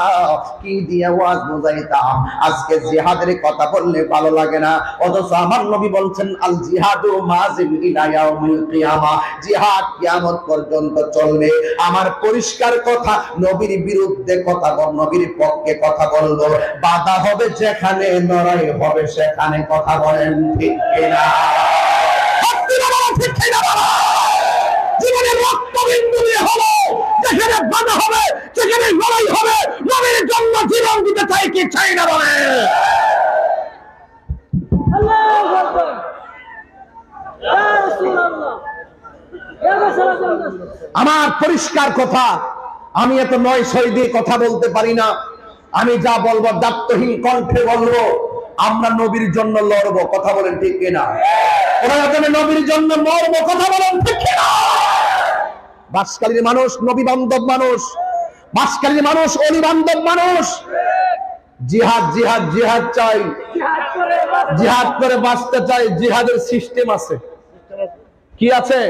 কি দিয়ে ওয়াজ বুঝাইতাম। আজকে জিহাদের কথা বললে ভালো লাগে না, অথচ আমার নবী বলছেন আল জিহাদু মাযিন ইলা ইয়াউমিল কিয়ামা, জিহাদ কিয়ামত পর্যন্ত চলবে। আমার পরিষ্কার কথা, নবীর বিরুদ্ধে কথা বল, নবীর পক্ষে কথা বলবো। বাধা হবে যেখানে, লড়াই হবে সেখানে। কথা বলেন ঠিক কিনা? ঠিক কিনা? জীবনে রক্তবিন্দু দিয়ে হলো, যেখানে বাধা হবে সেখানে লড়াই হবে। নবীর জন্য জীবন দিতে চাই কি চাই না বলে?
আল্লাহু আকবার, ইয়া রাসূলুল্লাহ, ইয়া রাসূলুল্লাহ।
আমার পরিষ্কার কথা, আমি এত নয় ছয় দিয়ে কথা বলতে পারি না। আমি যা বলবো দায়িত্বহীন কণ্ঠে বলবো। আমরা নবীর জন্য লড়বো। কথা বলেন ঠিক কিনা? প্রয়োজনে নবীর জন্য মরবো। কথা বলেন ঠিক কিনা? বাসকালীর মানুষ নবী বান্ধব মানুষ, বাসকালীর মানুষ অলি বান্ধব মানুষ। জিহাদ জিহাদ জিহাদ চাই, জিহাদ করে বাঁচতে চাই। জিহাদের সিস্টেম আছে। কি আছে?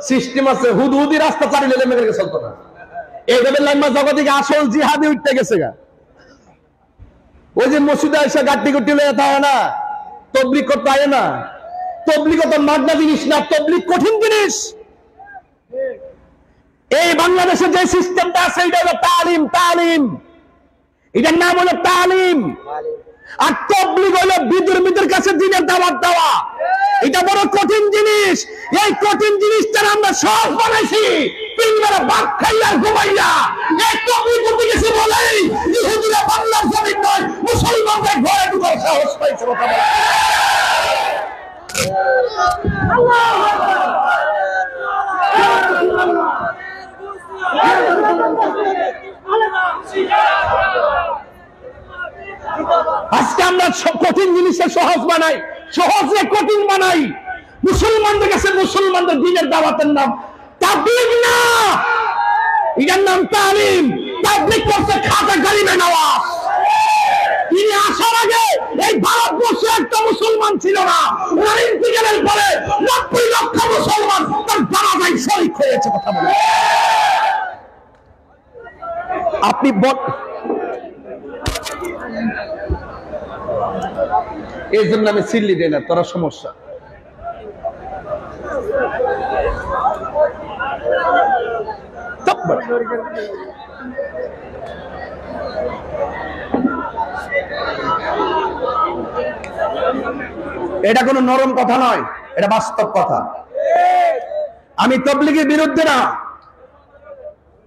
সিস্টেম আছে। হুদহুদি রাস্তা চালিয়ে লেমে গেলে চলতো না। এইভাবে লাইমা জগতিকে আসল জিহাদি উঠতে গেছে গা। ওই যে মসজিদে এসে গাট্টি গুটি লয়ে থাকে না, তবলিগ করতে আয় না। তবলিগ তো মাগনা জিনিস না, তবলিগ কঠিন জিনিস। এই বাংলাদেশে যে সিস্টেমটা আছে এটা হলো তালিম। তালিম, এটার নাম হলো তালিম। আর তবলিগ হলো বিধর্মীদের কাছে দিনের দাওয়াত দেওয়া। এটা বড় কঠিন জিনিস। এই কঠিন জিনিসটা আমরা সহজ বানাইছি। তিনবারে ভাত খাইয়া ঘুমাইয়া এই তবলিগ করতে গেছে বলেই ইহুদিরা বাংলার জমিন নয়, মুসলমানদের ঘরে ঢুকার সাহস পাইছে। কথা বলে
আল্লাহু আকবার, ইয়া রাসূলুল্লাহ, ইয়া রাসূলুল্লাহ।
আজকে আমরা কঠিন জিনিসটা সহজ বানাই, সহজে কঠিন বানাই। মুসলমানদের কাছে মুসলমানদের দিনের দাওয়াতের নাম তাবলীগ না, এটার নাম তালিম। তাবলীগ করছে খাজা গরিবে নওয়াজ। তিনি আসার আগে এই ভারতবর্ষে একটা মুসলমান ছিল না। ওনার ইন্তিকালের পরে 90 লক্ষ মুসলমান তার জানাজায় শরীক হয়েছে। কথা বলে আপনি এই জন্য আমি সিল্লি দেই না, তোরা সমস্যা। এটা কোনো নরম কথা নয়, এটা বাস্তব কথা। আমি তবলিগের বিরুদ্ধে না,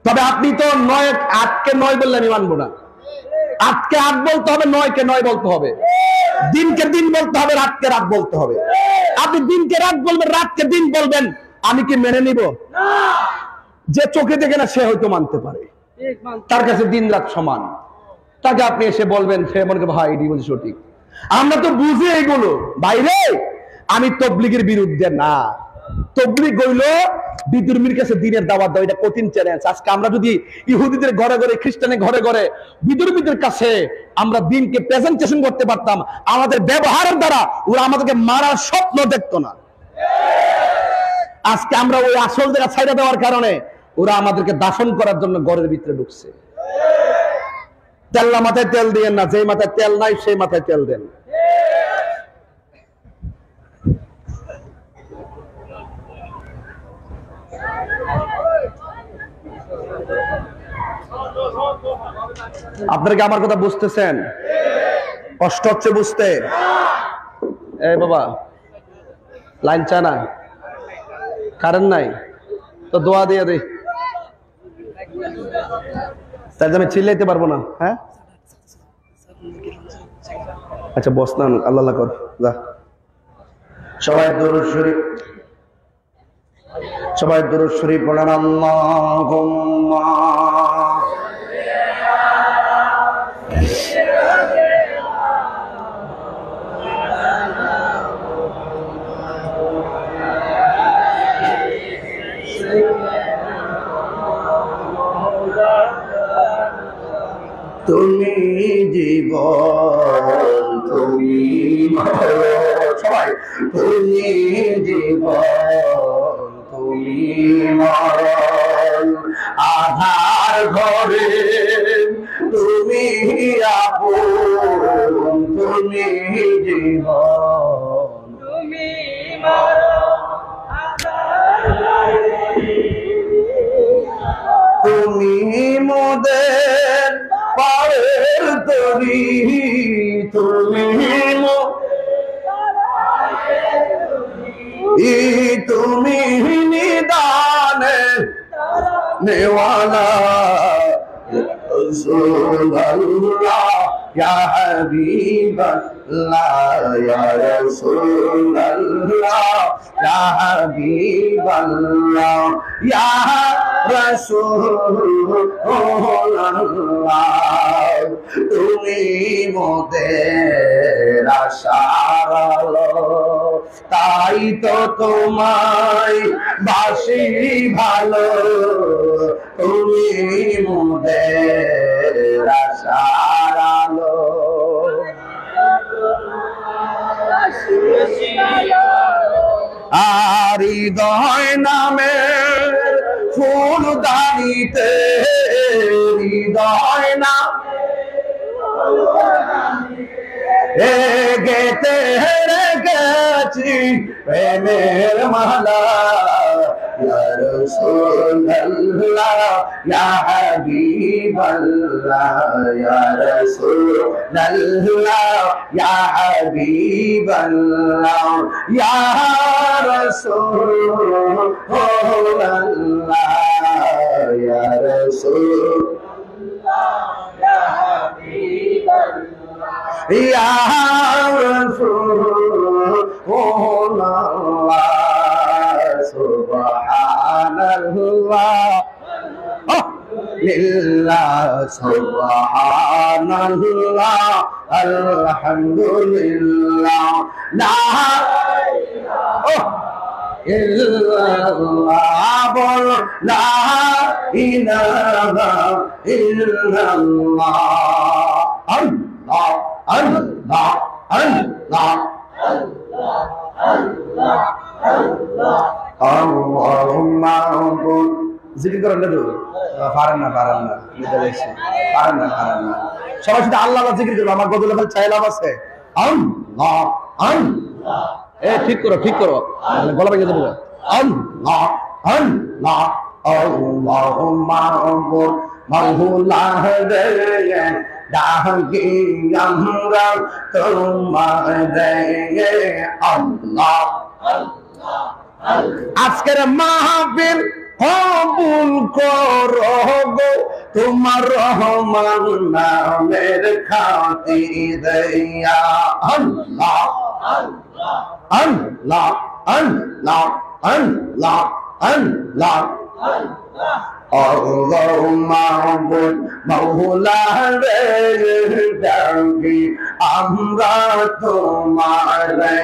তবে আপনি তো 8কে 9 বললে আমি মানবো না। 8কে 8 বলতে হবে, 9কে 9 বলতে হবে, দিনকে দিন বলতে হবে, রাতকে রাত বলতে হবে। আপনি দিনকে রাত বলবেন, রাতকে দিন বলবেন, আমি কি মেনে নিব? যে চোখে দেখে না সে হয়তো মানতে পারে, তার কাছে দিন রাত সমান। তাকে আপনি এসে বলবেন, সে মনে করে ভাই এটি বলছি সঠিক। আমরা তো বুঝি এগুলো বাইরে। আমি তবলিগের বিরুদ্ধে না। তবলিগ হইল বিধর্মীর কাছে দিনের দাওয়াত দেওয়া, এটা কঠিন চ্যালেঞ্জ। আজকে আমরা যদি ইহুদিদের ঘরে ঘরে, খ্রিস্টানের ঘরে ঘরে বিধর্মীদের কাছে আমরা দিনকে প্রেজেন্টেশন করতে পারতাম, আমাদের ব্যবহারের দ্বারা ওরা আমাদেরকে মারার স্বপ্ন দেখতো না। আজকে আমরা ওই আসল জায়গা ছাইড়া দেওয়ার কারণে ওরা আমাদেরকে দাফন করার জন্য ঘরের ভিতরে ঢুকছে। তেল্লা মাথায় তেল দিয়েন না, যে মাথায় তেল নাই সেই মাথায় তেল দেন। আপনারা কি আমার কথা বুঝতেছেন? কষ্ট হচ্ছে বুঝতে?
এই বাবা লাইন চায় না, কারেন্ট নাই, তো দোয়া দিয়ে দে, তাই আমি চিল্লাইতে পারবো না। হ্যাঁ আচ্ছা বস না, আল্লাহ আল্লাহ কর যা।
সবাই দুরূদ শরীফ, সবাই দুরূদ শরীফ পড়েন। আল্লাহুম্মা তুমি জীবন, তুমি মরণ, সবাই তুমি জীবন, তুমি মরণ, আধার ঘরে তুমি আপন, তুমি জীবন,
তুমি মরণ
তুমি মোদের পারের তরি, তুমি তুমি নিদানে নেওয়ালা রাসূলুল্লাহ ইয়া হাবিবাল্লাহ, ইয়া রাসূলুল্লাহ ইয়া হাবিবাল্লাহ, ইয়া রাসূলুল্লাহ, তুমি মোদের আশার আলো, তাই তো তোমায় বাসি ভালো, তুমি মোদের আশার আলো। আর হৃদয় নামের ফুল দানিতে, হৃদয় না গেতে রেখেছি প্রেমের মালা, ইয়া রাসূলুল্লাহ ইয়া হাবিবাল্লাহ, ইয়া রাসূলুল্লাহ ইয়া হাবিবাল্লাহ, ইয়া রাসূলুল্লাহ ইয়া রাসূলুল্লাহ ইয়া রাসূলুল্লাহ, সুবহানাল্লাহ লিল্লাহ, সুবহানাল্লাহ আলহামদুলিল্লাহ, লা ইলাহা ইল্লাল্লাহ, বল লা ইলাহা ইল্লাল্লাহ, আল্লাহ আল্লাহ আল্লাহ আল্লাহুম্মা জিকির করেন না তো, পারেন না পারেন না পারেন না পারেন না, সবাই শুধু আল্লাহ আল্লাহ জিকির করবো, আমার গজলে ফেল চাইলাম আছে। আল্লাহ আল্লাহ,
ঠিক করো ঠিক করো, গলা ভেঙে দেবো।
আল্লাহ আল্লাহ আল্লাহুম্মা মাওলাহ রে, ডাকি আমরা তোমারে, আল্লাহ আজকের মাহফিল কবুল করো গো, তোমার রহমান নামের খাতিরে, আল্লাহ আল্লাহ আল্লাহ আল্লাহ আল্লাহ আল্লাহ মাহবুব মৌলা রে, ডাকি আমরা তোমারে,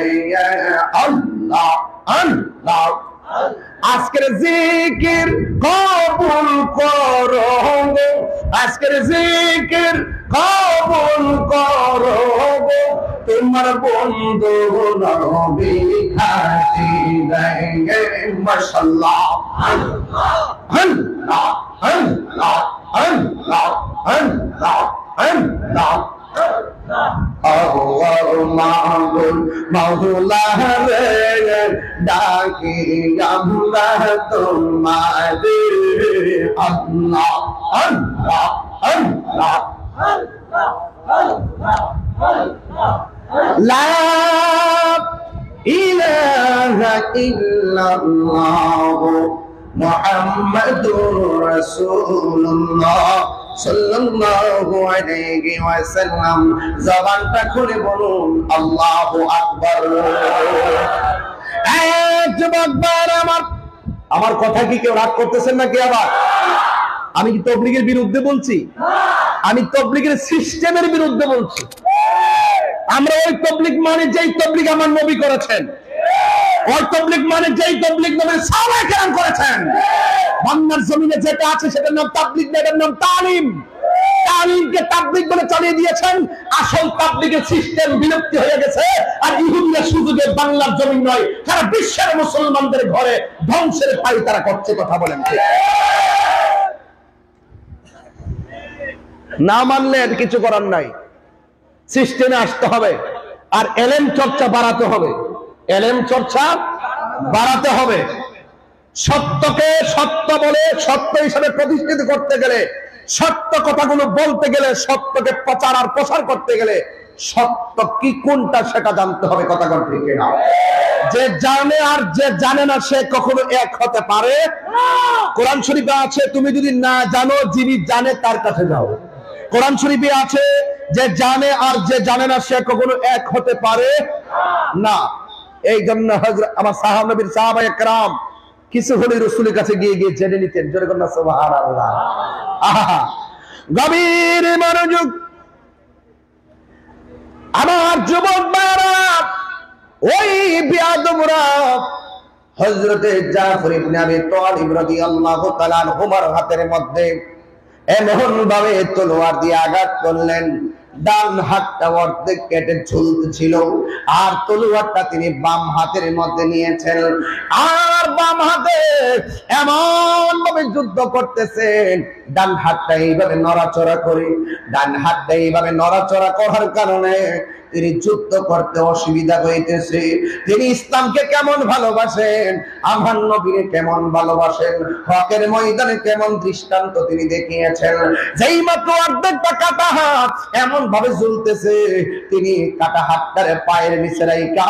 আল্লাহ আল্লাহ আজকের জিকির কবুল করো গো, আজকের জিকির কবুল করো গো, তোমার বন্ধু নবী খাতিরে, মাশাআল্লাহ আল্লাহ আল্লাহ আল্লাহ আল্লাহ আল্লাহ আল্লাহ, মাহবুব মৌলা রে, ডাকি আমরা তোমারে, আল্লাহ আল্লাহ আল্লাহ লা ইলাহা ইল্লাল্লাহু মুহাম্মাদুর রাসূলুল্লাহ সাল্লাল্লাহু আলাইহি ওয়াসাল্লাম। জবানটা খুলে বলুন আল্লাহু আকবার। যুবক ভাইরা আমার কথা কি কেউ রাগ করতেছেন নাকি? আবার আমি কি তাবলীগের বিরুদ্ধে বলছি? আমি তাবলীগের সিস্টেমের বিরুদ্ধে বলছি। আমরা ওই তাবলীগ মানে যেই তাবলীগ আমার নবী করেছেন, ওই তাবলীগ মানে যেই তাবলীগ নবীর সাহাবায়ে কেরাম করেছেন। বাংলার জমিনে যেটা আছে সেটার নাম তাবলীগ না, এটার নাম তালিম। তালিমকে তাবলীগ বলে চালিয়ে দিয়েছেন। আসল তাবলীগের সিস্টেম বিলুপ্তি হয়ে গেছে। আর ইহুদিরা সুযোগে বাংলার জমিন নয়, সারা বিশ্বের মুসলমানদের ঘরে ধ্বংসের পাই তারা করছে। কথা বলেন ঠিক? না মানলে কিছু করার নাই, সিস্টেমে আসতে হবে। আর এলেম চর্চা বাড়াতে হবে, এলেম চর্চা বাড়াতে হবে। সত্যকে সত্য বলে সত্য হিসাবে প্রতিষ্ঠিত করতে গেলে, সত্য কথাগুলো বলতে গেলে, সত্যকে প্রচার আর প্রসার করতে গেলে সত্য কি কোনটা সেটা জানতে হবে। কথা বলতে ঠিক না? যে জানে আর যে জানে না সে কখনো এক হতে পারে না। কোরআন শরীফে আছে তুমি যদি না জানো যিনি জানে তার কাছে যাও। কোরআন শরীফে আছে যে জানে আর যে জানে না সে কখনো এক হতে পারে না। এই জন্য হযরত আমার সাহাবা নবীর সাহাবায়ে কেরাম কিছু হলে রাসূলের কাছে গিয়ে গিয়ে জেনে নিতেন। জোরে বলুন সুবহানাল্লাহ। আহা, গভীর মনোযোগ আমার যুবক ভাইরা। ওই বিয়াদবরা হযরতে জাফর ইবনে আবি তালিব রাদিয়াল্লাহু তাআলা আনহুর হাতের মধ্যে এমন ভাবে তলোয়ার দিয়ে আঘাত করলেন, ডান হাতটা অর্ধেক কেটে ঝুলতেছিল। আর তলোয়ারটা তিনি বাম হাতের মধ্যে নিয়েছেন, আর বাম হাতে এমন ভাবে যুদ্ধ করতেছেন। ডান হাতটা এইভাবে নড়াচড়া করে, ডান হাতটা এইভাবে নড়াচড়া করার কারণে তিনি যুদ্ধ করতে অসুবিধা হইতেছে। তিনি ইসলামকে কেমন ভালোবাসেন, আমার নবীকে কেমন ভালোবাসেন, হকের ময়দানে কেমন দৃষ্টান্ত তিনি দেখিয়েছেন। যেই মাত্র অর্ধেকটা কাটা হাত এমন ভাবে ঝুলতেছে, তিনি কাটা হাতটারে পায়ের নিচে রাইখা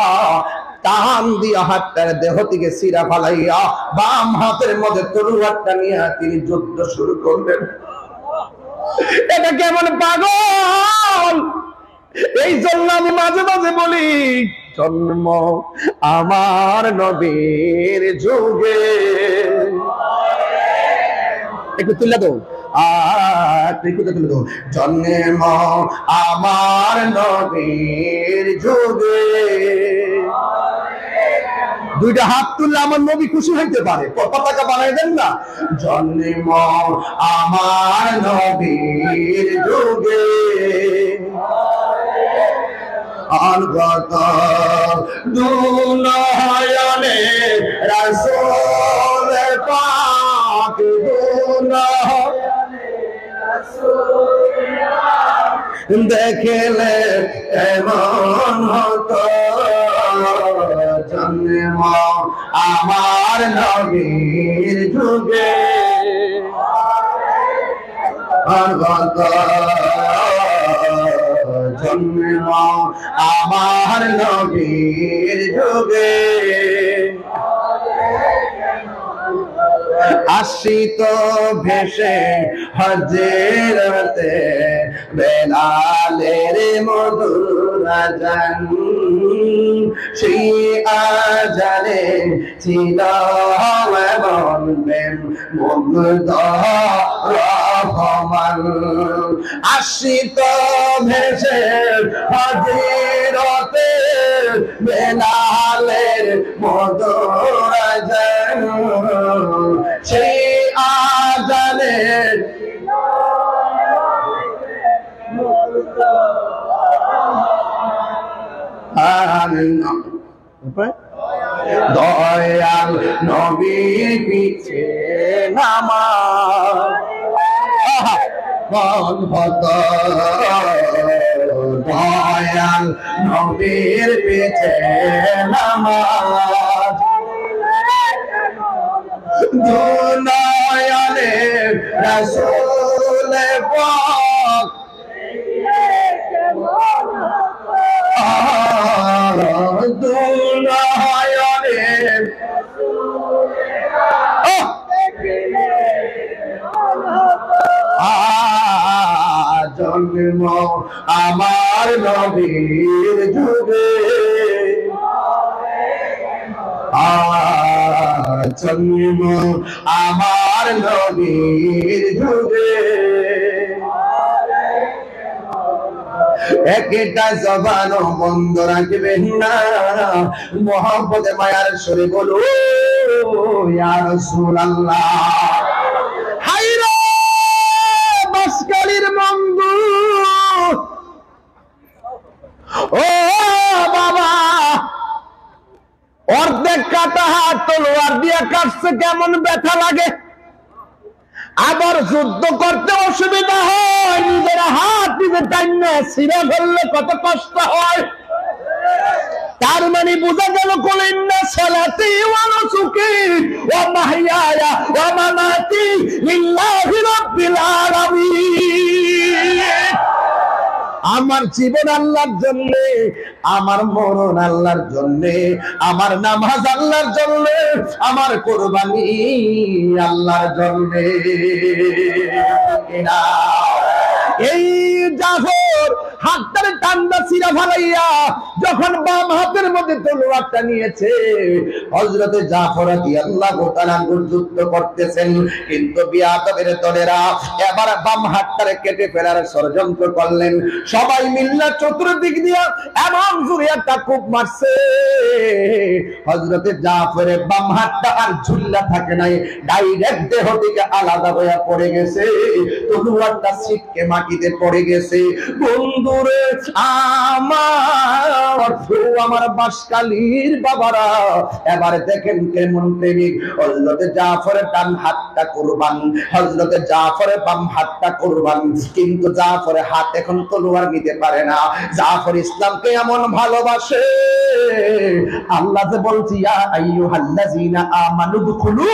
টান দিয়া হাতটার দেহ থেকে সিরা ফালাইয়া বাম হাতের মধ্যে তলোয়ারটা নিয়ে তিনি যুদ্ধ শুরু করলেন। এটা কেমন পাগল! এই জন্য আমি মাঝে মাঝে বলি, জন্ম আমার নবীর যুগে। একটু তুলে দাও, জন্ম আমার নবীর যুগে। দুইটা হাত তুললে আমার নবী খুশি হইতে পারে, পতাকা বানাই দেন না। জন্ম আমার নবীর যুগে, অনগত দুনয়নে রাসূল পাক, দুনয়নে রাসূল দেখলে এমন হতো। জন্ম আমার নবীর যুগে, অনগত জন্ম আমার নবীর যুগে। আসিত ভেসে হযরতে বেলালের মধুর আযান, সেই আযানে ছিল এমন প্রেম মুগ্ধ রহমান। আসিত ভেসে হযরতে বেলালের মধুর আযান, সেই আযানে দয়াল নবীর পিছে নামাজ দয়াল নবীর পিছে নামাজ, দুনয়নে রাসূল পাক, দুনয়নে আমার নবীর যুগে জন্ম আমার নবীর যুগে একটা জবান বন্ধ রাখবেন না মোহাম্মদে মায়ার সরে বলো ইয়া রাসূলুল্লাহ হায়রে বাসকালীর বন্ধু ও বাবা অর্ধেক কাটা হাত তলোয়ার দিয়ে কাটছে কেমন ব্যথা লাগে আবার যুদ্ধ করতে অসুবিধা হয় নিজের হাত নিজে টাইনা ছিঁড়ে ফেললে কত কষ্ট হয় তার মানে বোঝা গেল কুলিন্না সালাতি ওয়া নুসুকি ওয়া মাহইয়ায়া ওয়া মামাতি লিল্লাহি রাব্বিল আলামিন আমার জীবন আল্লাহর জন্য আমার মরণ আল্লাহর জন্য আমার নামাজ আল্লাহর জন্য আমার কুরবানি আল্লাহর জন্য এই জাফর হাতটারে টান্ডা ছিঁড়া ফালাইয়া যখন বাম হাতের মধ্যে তলোয়ারটা নিয়েছে হযরত জাফর রাদিয়াল্লাহু তাআলা যুদ্ধ করতেছেন কিন্তু বিয়াদবের দলেরা এবার বাম হাতটারে কেটে ফেলার ষড়যন্ত্র করলেন সবাই মিল্লা চতুর্দিক দিয়া এমন জোরে একটা কূপ মারছে হযরত জাফরের বাম হাতটা আর ঝুল্লা থাকে নাই ডাইরেক্ট দেহ থেকে আলাদা হয়ে পড়ে গেছে তলোয়ারটা ছিটকে মাটিতে পড়ে গেছে বন্ধুরে আমার বাসকালীর বাবারা এবার দেখেন কেমন প্রেমিক হযরত জাফরের ডান হাতটা কুরবান হযরত জাফরের বাম হাতটা কুরবান কিন্তু জাফরের হাত এখন তলোয়ার নিতে পারে না জাফর ইসলামকে এমন ভালোবাসে আল্লাহ যে বলছি ইয়া আইয়ুহাল্লাযিনা আমানু দুখুলু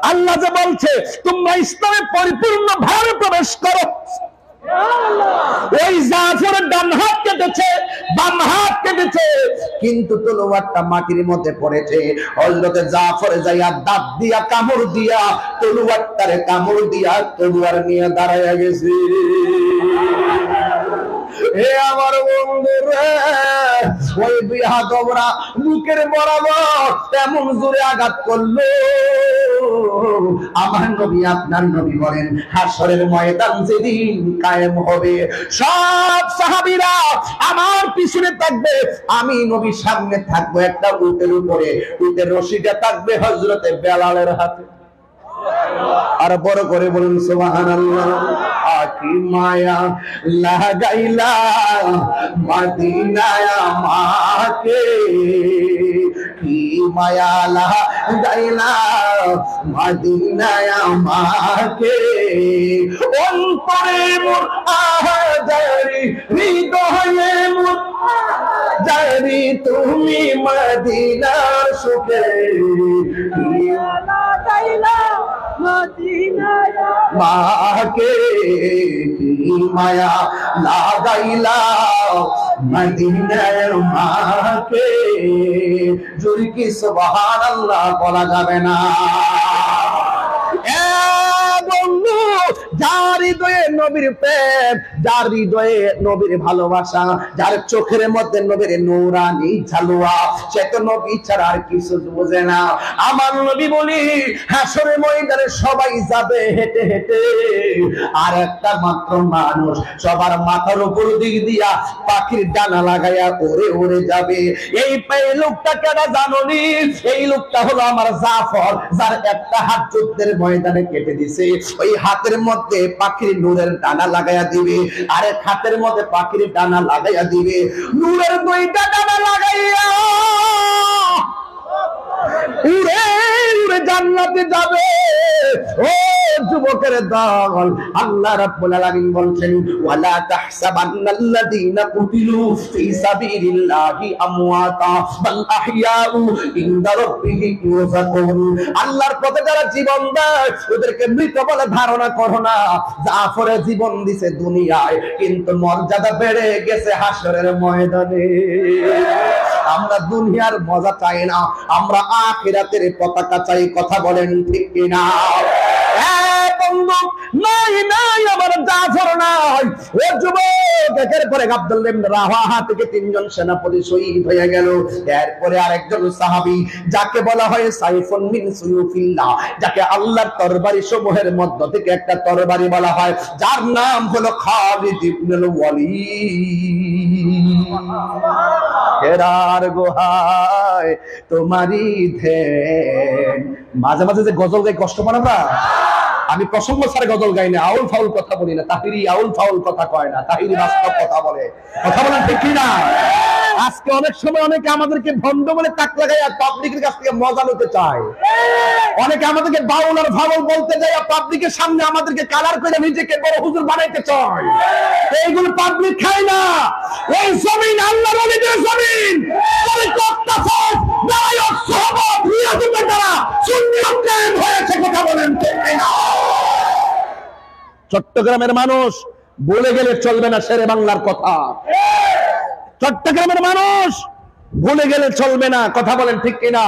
আল্লাহ যে বলছে তোমরা ইসলামে পরিপূর্ণ ভাবে প্রবেশ করো ওই জাফরের ডান হাত কেটেছে বাম হাত কেটেছে কিন্তু তলোয়ারটা মাটির মধ্যে পড়েছে হযরত জাফর যাইয়া দাঁত দিয়া কামড় দিয়া তলোয়ারটারে কামড় দিয়া তলোয়ার নিয়ে দাঁড়ায়া গেছে হে আমার বন্ধুরা ওই বিহাদবরা বুকের বরাবর এমন জোরে আঘাত করলো আমার নবী আপনার নবী বলেন হাসরের ময়দান যেদিন কায়েম হবে সব সাহাবীরা আমার পিছনে থাকবে আমি নবীর সামনে থাকবো একটা উটের উপরে উটের রশিটা থাকবে হযরতে বেলালের হাতে আর বড় করে বলুন সুবহানাল্লাহ আকি মায়া লাগাইলা মদিনায় আমাকে কি মায়া লাগাইলা মদিনায় আমাকে অন্তরে মোর আহাজারি হৃদয়ে মোর জারি তুমি মদিনার সুখে মাকে মায়া লাগাইলা মদিনার মাকে জোরে কি সুবহানাল্লাহ বলা যাবে না বন্ধু যার হৃদয়ে নবীর প্রেম যার হৃদয়ে নবীর ভালোবাসা যার চোখের মধ্যে নবীর নূরানি ঝালুয়া সে তো নবী ছাড়া আর কিছু বোঝে না আমার নবী বলি হাসরের ময়দানে সবাই যাবে হেঁটে হেঁটে আর একটা মাত্র মানুষ সবার মাথার উপর দিক দিয়া পাখির ডানা লাগাইয়া উড়ে উড়ে যাবে এই লোকটা কেন জানোনি এই লোকটা হলো আমার জাফর যার একটা হাত যুদ্ধের ময়দানে কেটে দিছে ওই হাতের মধ্যে পাখির নূরের ডানা লাগাইয়া দিবে আরেক হাতের মধ্যে পাখির ডানা লাগাইয়া দিবে নূরের দুইটা ডানা লাগাইয়া উড়ে উড়ে জান্নাতে যাবে ও যুবকের দল আল্লাহ রাব্বুল আলামিন বলছেন ওয়ালা তাহসাবান্নাল্লাযীনা কুতিলু ফি সাবিলিল্লাহি আমওয়াতা বাল আহইয়াউ ইনদা রাব্বিহিম ইউরযাকুন আল্লাহর পথে যারা জীবন দেয় ওদেরকে মৃত বলে ধারণা করো না জাফর জীবন দিছে দুনিয়ায় কিন্তু মর্যাদা বেড়ে গেছে হাসরের ময়দানে আমরা দুনিয়ার মজা চাই না আমরা আখিরাতের পতাকা চাই কথা বলেন ঠিক কিনা বন্দুক নাই, নাই আমার জাফর নাই। ও যুবক, একের পরে আব্দুল্লাহ ইবনে রাওয়াহা থেকে 3 জন সেনাপতি শহীদ হয়ে গেল। এরপরে আরেকজন সাহাবী যাকে বলা হয় সাইফুন মিন সুয়ুফিল্লাহ, যাকে আল্লাহর তরবারি সমূহের মধ্য থেকে একটা তরবারি বলা হয়, যার নাম হলো খালিদ ইবনুল ওয়ালিদ। হেরার গুহায় তোমারই ধ্যান। মাঝে মাঝে যে গজল গাই কষ্ট পান না, আমি প্রসঙ্গ ছাড়া গজল গাই না, আউল ফাউল কথা বলি না। তাহিরি আউল ফাউল কথা কয় না, তাহিরি বাস্তব কথা বলে। কথা বলেন ঠিক কি না? আজকে অনেক সময় অনেকে আমাদেরকে ভণ্ড বলে তাক লাগাই আর পাবলিকের কাছ থেকে মজা নিতে চায়। অনেকে আমাদেরকে বাউল আর ফাউল বলতে যায় আর পাবলিকের সামনে আমাদেরকে কালার করে নিজেকে বড় হুজুর বানাইতে চায়। এইগুলো পাবলিক খায় না। এই জমিন আল্লাহর ওলিদের জমিন। পরিকল্পিত সব নায়ক সহবত রিয়াজুল্লাহ দ্বারা সুন্নিয়ত হয়েছে। কথা বলেন ঠিক না? চট্টগ্রামের মানুষ বলে গেলে চলবে না শেরে বাংলার কথা। চট্টগ্রামের মানুষ ভুলে গেলে চলবে না। কথা বলেন ঠিক কিনা?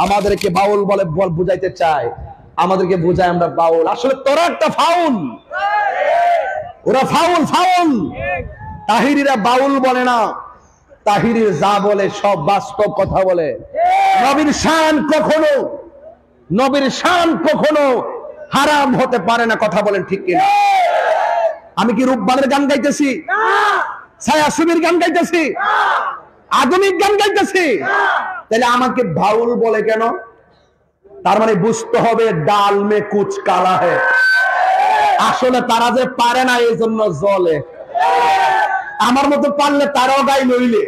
আমাদেরকে বাউল বলে বুঝাইতে চায়, আমাদেরকে বুঝায় আমরা বাউল। আসলে তোরা একটা ফাউল, ওরা ফাউল ফাউল। তাহিরিরা বাউল বলে না, তাহিরির যা বলে সব বাস্তব কথা বলে। নবীর শান কখনো, নবীর শান কখনো হারাম হতে পারে না। কথা বলেন ঠিক কিনা? আমি কি রূপবানের গান গাইতেছি? ছায়াছবির গান গাইতেছি? আধুনিক গান গাইতেছি? তাহলে আমাকে বাউল বলে কেন? তার মানে বুঝতে হবে ডাল মে কুচ কালা है। আসলে তারা যে পারে না এই জন্য জ্বলে। আমার মতো পারলে তারাও গাই লইলে।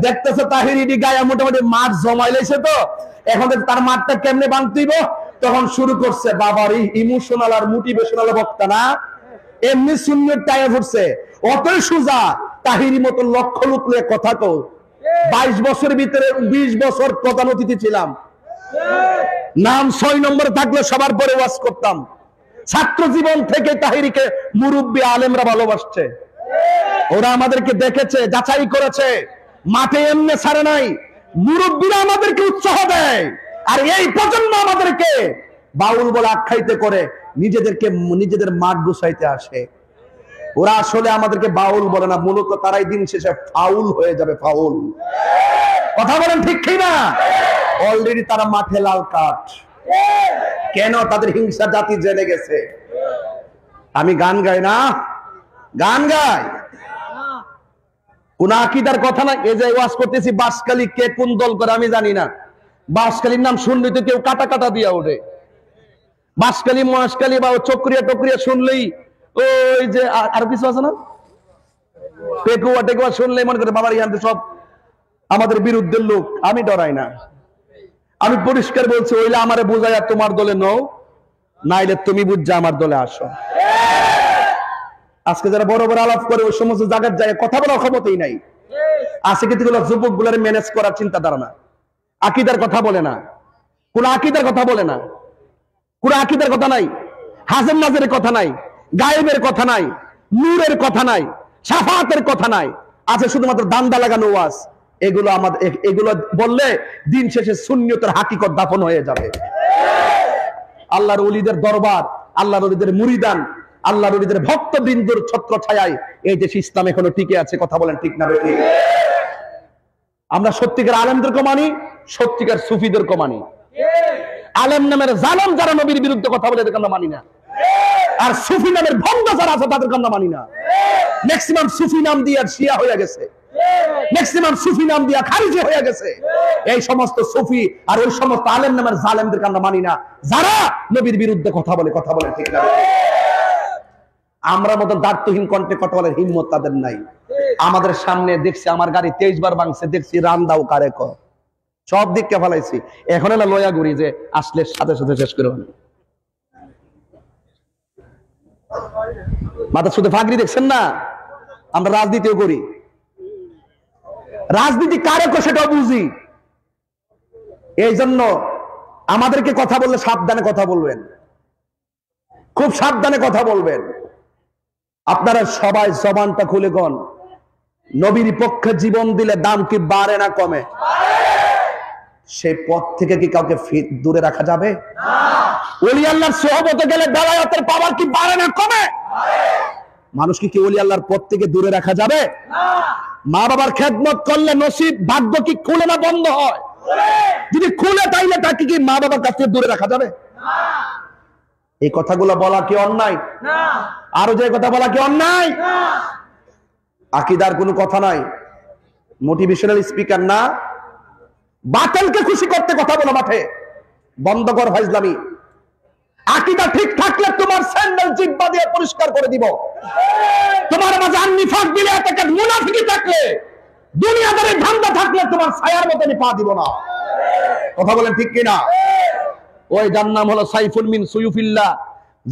দেখতেছে তাহিরি গায়ে মোটামুটি মাঠ জমাই লাইছে, তো এখন তার মাঠটা কেমনে বানতেইব তখন শুরু করছে বাবার ইমোশনাল আর মোটিভেশনাল বক্তা না, এমনি সুন্নিয়ত টাইয়া ফুটছে। অতই সুজা তাহিরি মতো লক্ষ লোক নিয়ে কথা কও। 22 বছরের ভিতরে 20 বছর প্রধান অতিথি ছিলাম। নাম 6 নম্বরে থাকলে সবার পরে ওয়াজ করতাম। ছাত্র জীবন থেকে তাহিরিকে মুরব্বী আলেমরা ভালোবাসছে। ওরা আমাদেরকে দেখেছে, যাচাই করেছে, মাঠে এমনি ছাড়ে নাই। মুরব্বীরা আমাদেরকে উৎসাহ দেয়, আর এই প্রজন্ম আমাদেরকে বাউল বলে আখ্যায়িত করে নিজেদের মাঠ গুছাইতে আসে। ওরা আসলে আমাদেরকে বাউল বলে না, মূলত তারাই দিন শেষে ফাউল হয়ে যাবে। ফাউল। কথা বলেন ঠিক কি না? অলরেডি তারা মাঠে লাল কাঠ। কেন? তাদের হিংসা জাতি জেনে গেছে। আমি গান গাই না, গান গাই কোন আকীদার কথা না। এই যে ওয়াজ করতেছি, বাঁশখালী কে কোন দল করে আমি জানি না। বাঁশখালীর নাম শুনলেই তো কেউ কাটা কাটা দিয়া ওঠে। বাঁশখালী মহাশখালী বা চক্রিয়া টক্রিয়া শুনলেই ওই যে আর কিছু আছে না, টেকুয়া টেকুয়া শুনলেই মনে করে বাবার ইয়ান্তে সব আমাদের বিরুদ্ধের লোক। আমি ডরাই না। আমি পরিষ্কার বলছি, ওইলে আমারে বুঝাইয়া তোমার দলে নও, নাইলে তুমি বুঝা আমার দলে আসো। আজকে যারা বড় বড় আলাপ করে ওই সমস্ত জায়গায় কথা বলার ক্ষমতাই নাই। আজকে কিন্তু যুবক গুলার ম্যানেজ করার চিন্তাধারা না। আকীদার কথা বলে না, কোন আকীদার কথা বলে না, কোন আকীদার কথা নাই, হাজের নাজের কথা নাই, গায়েবের কথা নাই, নূরের কথা নাই, শাফাতের কথা নাই। আছে শুধুমাত্র দান্দা লাগানো ওয়াজ। এগুলো বললে দিন শেষে সুন্নিয়তের হাকিকত দাফন হয়ে যাবে। আল্লাহর ওলিদের দরবার, আল্লাহর ওলিদের মুরিদান, আল্লাহর ওলিদের ভক্তবৃন্দর ছত্র ছায়ায় এই দেশ ইসলাম এখনো টিকে আছে। কথা বলেন ঠিক না ঠিক? আমরা সত্যিকার আলেমদেরকে মানি, সত্যিকার সুফিদেরকে মানি। আলেম নামের জালেম যারা নবীর বিরুদ্ধে কথা বলে এদেরকে আমরা মানি না। আর সুফি নামের ভণ্ড যারা আছে তাদেরকে আমরা মানি না। ম্যাক্সিমাম সুফি নাম দিয়ে শিয়া হয়ে গেছে, ম্যাক্সিমাম সুফি নাম দিয়া খারিজি হয়ে গেছে। এই সমস্ত সুফি আর ওই সমস্ত আলেম নামের জালেমদেরকে আমরা মানি না, যারা নবীর বিরুদ্ধে কথা বলে। কথা বলে ঠিক না? আমরা মতো দায়িত্বহীন কণ্ঠে কথা বলার হিম্মত তাদের নাই। আমাদের সামনে দেখছি আমার গাড়ি 23 বার ভাঙছে, দেখছি রান দাও কারে ক, সব দিককে ফেলাইছি। এখন এলা লয়া ঘুরি যে আসলে সাথে সাথে শেষ করে মাথা শুধু ফাগরি দেখছেন না। আমরা রাজনীতিও করি, রাজনীতি কারে কো সেটাও বুঝি। এই জন্য আমাদেরকে কথা বললে সাবধানে কথা বলবেন, খুব সাবধানে কথা বলবেন। আপনারা সবাই জবানটা খুলে গন, নবীর পক্ষে জীবন দিলে দাম কি বাড়ে না কমে? সেই পথ থেকে কি কাউকে দূরে রাখা যাবে?
ওলি আল্লাহর সোহবতে গেলে বেলায়েতের পাওয়ার কি বাড়ে না কমে? মানুষকে কি ওলি আল্লাহর পথ থেকে দূরে রাখা যাবে? মা বাবার খেদমত করলে নসিব ভাগ্য কি খুলে না বন্ধ হয়? যদি খুলে তাইলে তাকে কি মা বাবার কাছ থেকে দূরে রাখা যাবে? এই কথাগুলো বলা কি অন্যায়? আরো যে কথা বলা কি অন্যায়? আকীদার কোনো কথা নাই, মোটিভেশনাল স্পিকার না। বাতিলকে খুশি করতে কথা বলো মাঠে, বন্ধ কর ফাইজলামি। আকীদা ঠিক থাকলে তোমার স্যান্ডেল জিহ্বা দিয়ে পরিষ্কার করে দিব। তোমার মাঝে নিফাক দিলে এতটা মুনাফিকি থাকলে, দুনিয়াদারি ধান্দা থাকলে তোমার ছায়ার মতো আমি পা দিব না। কথা বলেন ঠিক কিনা? ওই যার নাম হলো সাইফুল মিন সুয়ুফিল্লাহ,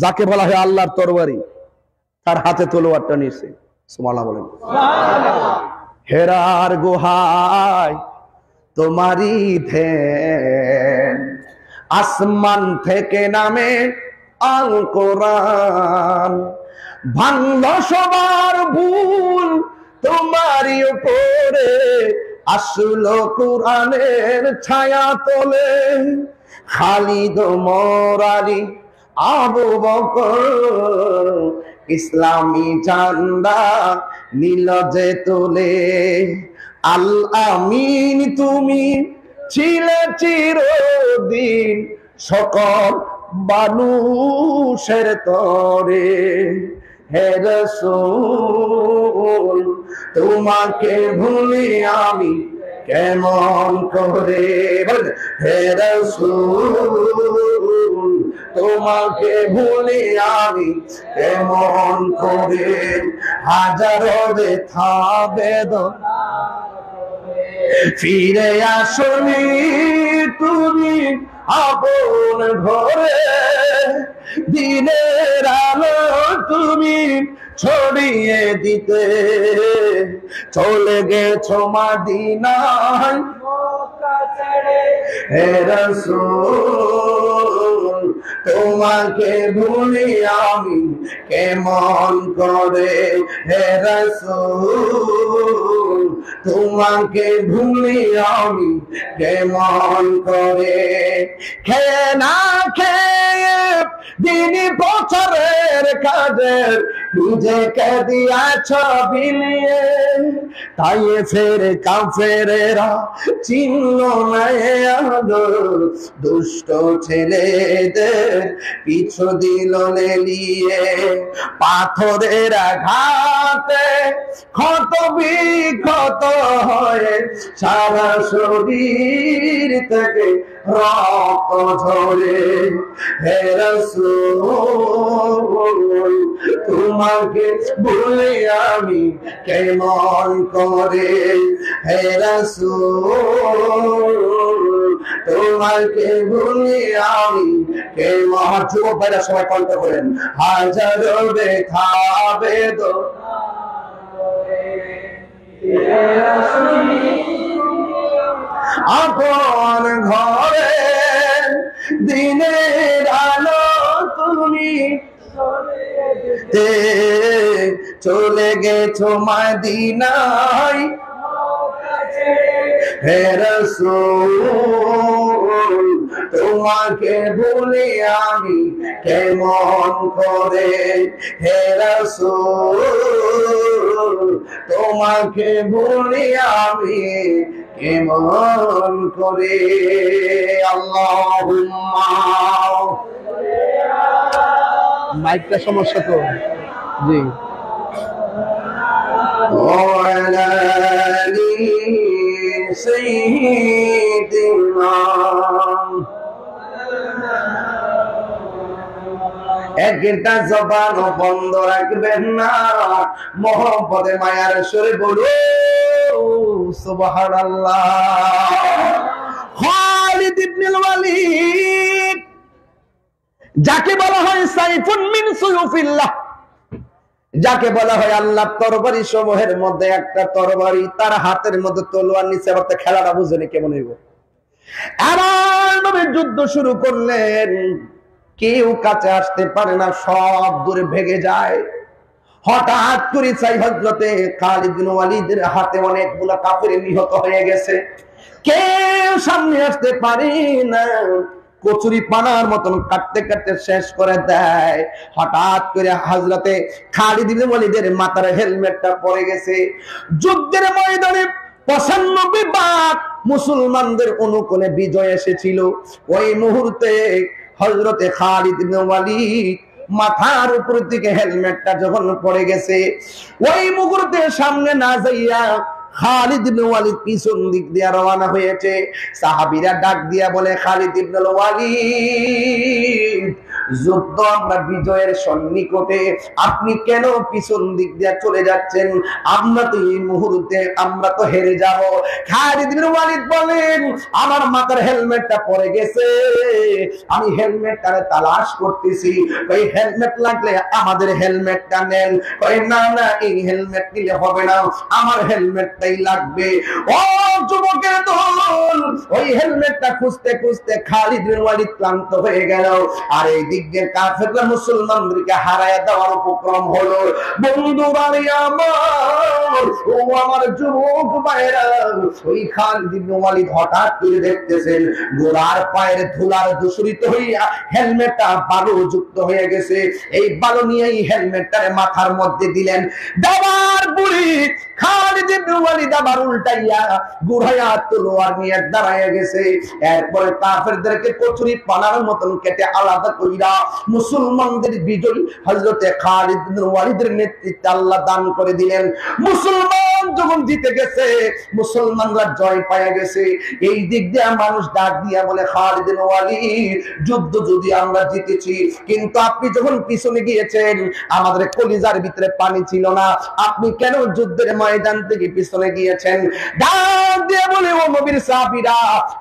যাকে বলা হয় আল্লাহর তরবারি, তার হাতে তলোয়ারটা নিয়েছে। সুবহানাল্লাহ বলেন। হেরার গুহায় তোমারই ধ্যান, আসমান থেকে নামে আল কোরআন, ভাঙল সবার ভুল তোমারই উপরে, আসলো কোরআনের ছায়া তোলে, খালিদ ওমর আলী আবু বকর, ইসলামী ঝান্ডা নীল যে তোলে। আল আমিন তুমি ছিলে চিরদিন সকল মানুষের তরে, হে রাসূল তোমাকে ভুলি আমি কেমন করে, হে রাসূল তোমাকে ভুলি আমি কেমন করে, হাজারো ব্যথা বেদনা ফিরে আসনি তুমি আপন ঘরে, দিনের আলো তুমি ছড়িয়ে দিতে, চলে গেছো মদিনায় হে রাসূল তোমাকে ভুলি আমি কেমন করে, হে রাসূল তোমাকে ভুলি আমি কেমন করে। খেয়ে না খেয়ে দিন বছরের কাজে নিজেকে দিয়াছ বিলিয়ে, তাই ফের কাফেরেরা চিহ্ন আলো দুষ্ট ছেলেদের পিছু দিল লেলিয়ে, পাথরের আঘাতে ক্ষত বিক্ষত হয়ে সারা শরীর থেকে রক্ত ঝরে, হে রাসূল তোমাকে ভুলি আমি কেমন করে, হে রাসূল তোমাকে ভুলি আমি কেমন। যুবক ভাইরা সবাই কণ্ঠ করেন, হাজারো ব্যথা বেদনা আপন ঘরে, দিনের আলো তুমি চলে গেছো মদিনায় হে রাসূল তোমাকে ভুলি আমি কেমন করে, হে রাসূল তোমাকে ভুলি আমি কেমন করে। আল্লাহুম্মা, মাইকটা সমস্যা তো জি। একটা জবান বন্ধ রাখবেন না, মোহব্বতে মায়ার সুরে বলো সুবহানাল্লাহ। খালিদ ইবনুল ওয়ালিদ, যাকে বলা হয় সাইফুন মিন সুয়ুফিল্লাহ, যাকে বলা হয় আল্লাহর তরবারি সমূহের মধ্যে একটা তরবারি, তার হাতের মধ্যে তলোয়ার নিচে আবার খেলাটা বুঝেনি কেমন হইব। এমন ভাবে যুদ্ধ শুরু করলেন, কেউ কাছে আসতে পারে না, সব দূরে ভেগে যায়। হঠাৎ করে চাই হযরতে খালিদ বিন ওয়ালিদের হাতে অনেকগুলো কাফের নিহত হয়ে গেছে, কেউ সামনে আসতে পারে না।
কচুরি পানার মতন কাটতে কাটতে শেষ করে দেয়। হঠাৎ করে হযরতে খালিদ ইবনে ওয়ালিদের মাথার হেলমেটটা পড়ে গেছে। যুদ্ধের ময়দানে 95 ভাগ মুসলমানদের অনুকূলে বিজয় এসেছিল। ওই মুহূর্তে হযরতে খালিদ ইবনে ওয়ালিদ মাথার উপর থেকে হেলমেটটা যখন পড়ে গেছে, ওই মুহূর্তে সামনে না যাইয়া খালিদ ইবনে ওয়ালিদ পিছন দিক দিয়ে রওনা হয়েছে। সাহাবীরা ডাক দিয়া বলে, খালিদ ইবনে ওয়ালিদ, যুদ্ধ আমরা বিজয়ের সন্নিকটে, আপনি কেন পিছন দিক দিয়ে চলে যাচ্ছেন? আমরা তো এই মুহূর্তে আমরা তো হেরে যাব। খালিদ ইবনে ওয়ালিদ বলেন, আমার মাথার হেলমেটটা পড়ে গেছে, আমি হেলমেটটারে তালাশ করতেছি। ওই হেলমেট লাগলে আমাদের হেলমেটটা নেন। ওই না না, এই হেলমেট নিলে হবে না, আমার হেলমেটটাই লাগবে। ও যুবকের দল, ওই হেলমেটটা খুঁজতে খুঁজতে খালিদ ইবনে ওয়ালিদ ক্লান্ত হয়ে গেল। আর এই দিকে কাফেররা মুসলমানদেরকে হারায়া দেওয়ার উপক্রম হলো। বন্ধুরা আমার, ও আমার যুবক ভাইরা, ওই খালিদ ইবনে ওয়ালিদ হঠাৎ করে দেখতেছেন ঘোড়ার পায়ের ধুলার দূষিত হইয়া হেলমেটটা বালু যুক্ত হয়ে গেছে। এই বালু নিয়ে এই হেলমেটটারে মাথার মধ্যে দিলেন। দাবার বুড়ি খালিদ ইবনে ওয়ালিদ আবার উল্টাইয়া ঘুরাইয়া তলোয়ার নিয়ে দাঁড়ায় গেছে। এরপরে কাফেরদেরকে কচুরি পানার মতন কেটে আলাদা কইরা মুসলমানদের বিজয় হযরতে খালিদ ইবনে ওয়ালিদের নেতৃত্বে আল্লাহ দান করে দিলেন। মুসলমান যখন জিতে গেছে, মুসলমানরা জয় পায় গেছে, এই দিক দিয়ে মানুষ ডাক দিয়া বলে, খালিদ ইবনে ওয়ালিদ, যুদ্ধ যদি আমরা জিতেছি, কিন্তু আপনি যখন পিছনে গিয়েছেন আমাদের কলিজার ভিতরে পানি ছিল না, আপনি কেন যুদ্ধের ময়দান থেকে পিছনে গিয়েছেন? ডাক দিয়ে বলে, ও নবীর সাহাবীরা,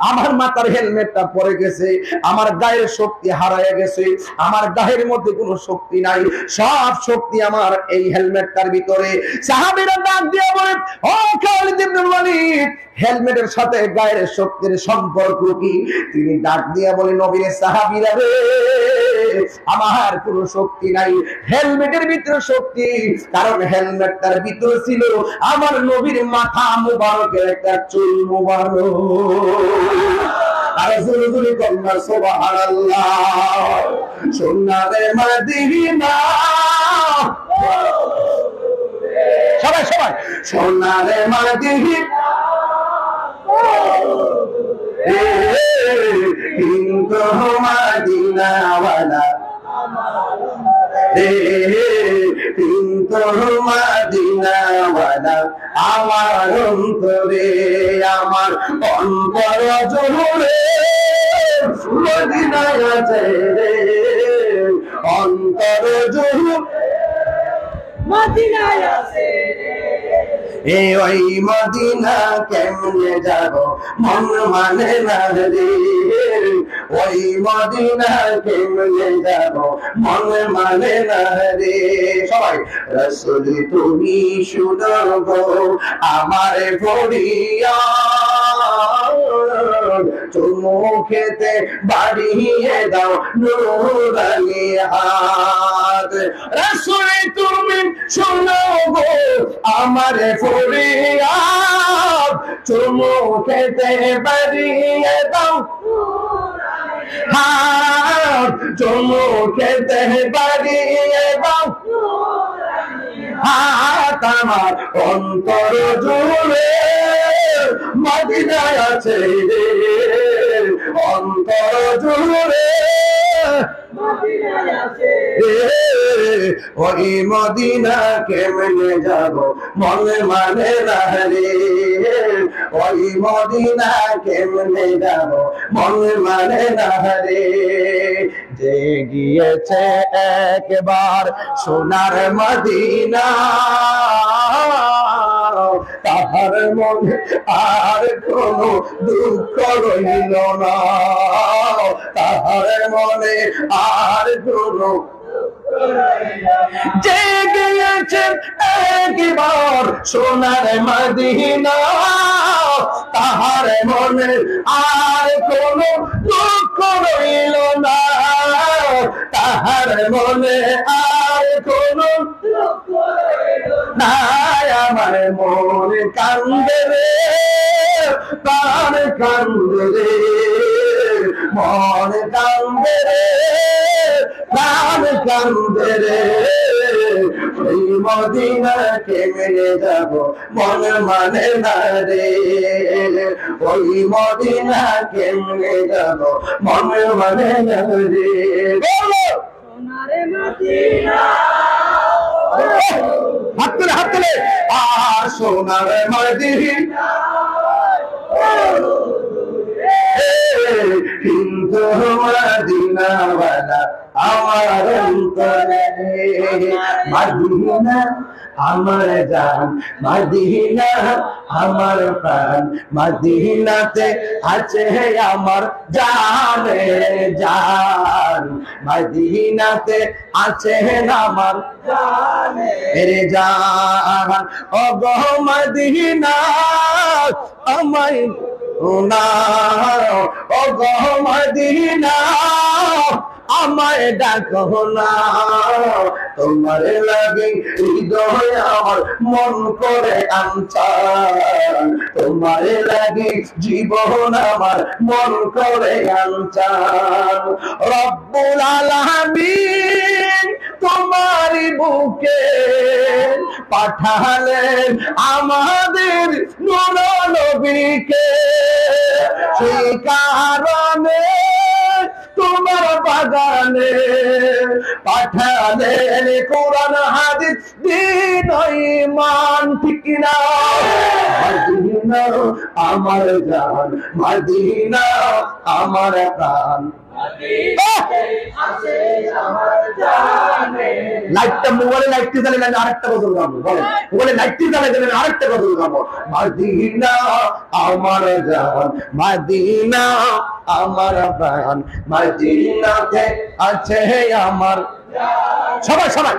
আমার মাথার হেলমেটটা পড়ে গেছে, আমার গায়ের শক্তি হারায় গেছে, আমার গায়ের মধ্যে কোনো শক্তি নাই, সব শক্তি আমার এই হেলমেটটার ভিতরে। সাহাবীরা ডাক দিয়ে বলে, ও খালিদ ইবনে ওয়ালিদ, হেলমেটের সাথে গায়ের শক্তির সম্পর্ক কি? তিনি ডাক দিয়ে বলে, নবীর সাহাবীরা রে, আমার কোনো শক্তি নাই, হেলমেটের ভিতরে শক্তি, কারণ হেলমেটটার ভিতরে ছিল আমার নবীর মাথা মুবারকের একটা চুল মুবারক। আর জোরে জোরে কন্যা সুবহানাল্লাহ। সোনারে মদিনা, সবাই সবাই, সোনারে মদিনা, কিন্তু মদিনা ওয়ালা, কিন্তু মদিনা ওয়ালা আমার অন্তরে, আমার অন্তর জুড়ে মদিনা আছে রে, অন্তর জুড়ে মদিনা আছে রে। ওই মদিনা কেমনে যাব, মন মানে না রে, ওই মদিনা কেমনে যাব, মন মানে না রে। সবাই, রাসূল তুমি শুনো আমার ফরিয়া, চুমু খেতে বাড়িয়ে দাও নুরানি হাত। রাসূল তুমি শুনো গো আমার ফরিয়াদ, চুমু খেতে বাড়িয়ে দাও হাত, চুমু খেতে বাড়িয়ে দাও হাত, আমার অন্তর জুড়ে মদিনা আছে রে, অন্তর জুড়ে মদিনা আছে রে। ওই মদিনা কেমনে যাব, মনে মানে না রে, ওই মদিনা কেমনে যাব, মনে মানে না রে। যে গিয়েছে একবার সোনার মদিনা, তাহার মনে আর কোনো দুঃখ রইল না, তাহার মনে আর কোনো, যে গিয়েছেন একবার সোনার মদিনা, তাহার মনে আর কোনো দুঃখ রইল না, তাহার মনে আর কোনো দুঃখ রইল না। আমার মন কান্দে রে, প্রাণ কান্দে রে, মন কান্দে রে প্রাণ কান্দে রে ওই মদিনা কেমনে যাব মন মানে না রে ওই মদিনা কেমনে যাব মন মানে না রে
সোনারে মদিনা
হাত তুলে হাত তুলে
সোনার মদিনা কিন্তু মদিনাওয়ালা আমার অন্তরে মদিনা আমার জান মদিনা আমার প্রাণ মদিনাতে আছে আমার জানে জান মদিনাতে আছে আমার জানে রে জান ও গো মদিনা আমায় না ও গো মদিনা আমায় ডাকো না তোমার লাগে হৃদয় আমার মন করে আনচান তোমার লাগে জীবন আমার মন করে আনচান রব্বুল আলামিন তোমারই বুকে পাঠালেন আমাদের নূর নবীকে সেই কারণে তোমার বাগানে পাঠালেন কোরআন হাদিস দ্বীন ঈমান ঠিক না মদিনা আমার জান মদিনা আমার প্রাণ লাইটটা মোবাইলে লাইটটি জ্বালে আমি আরেকটা বদল গাবো বলেন মোবাইলে লাইটটি জ্বালে দিলেন আরেকটা বদল গাবো মদিনা আমার জান মদিনা আমার প্রাণ মদিনাতে আছে আমার সবাই সবাই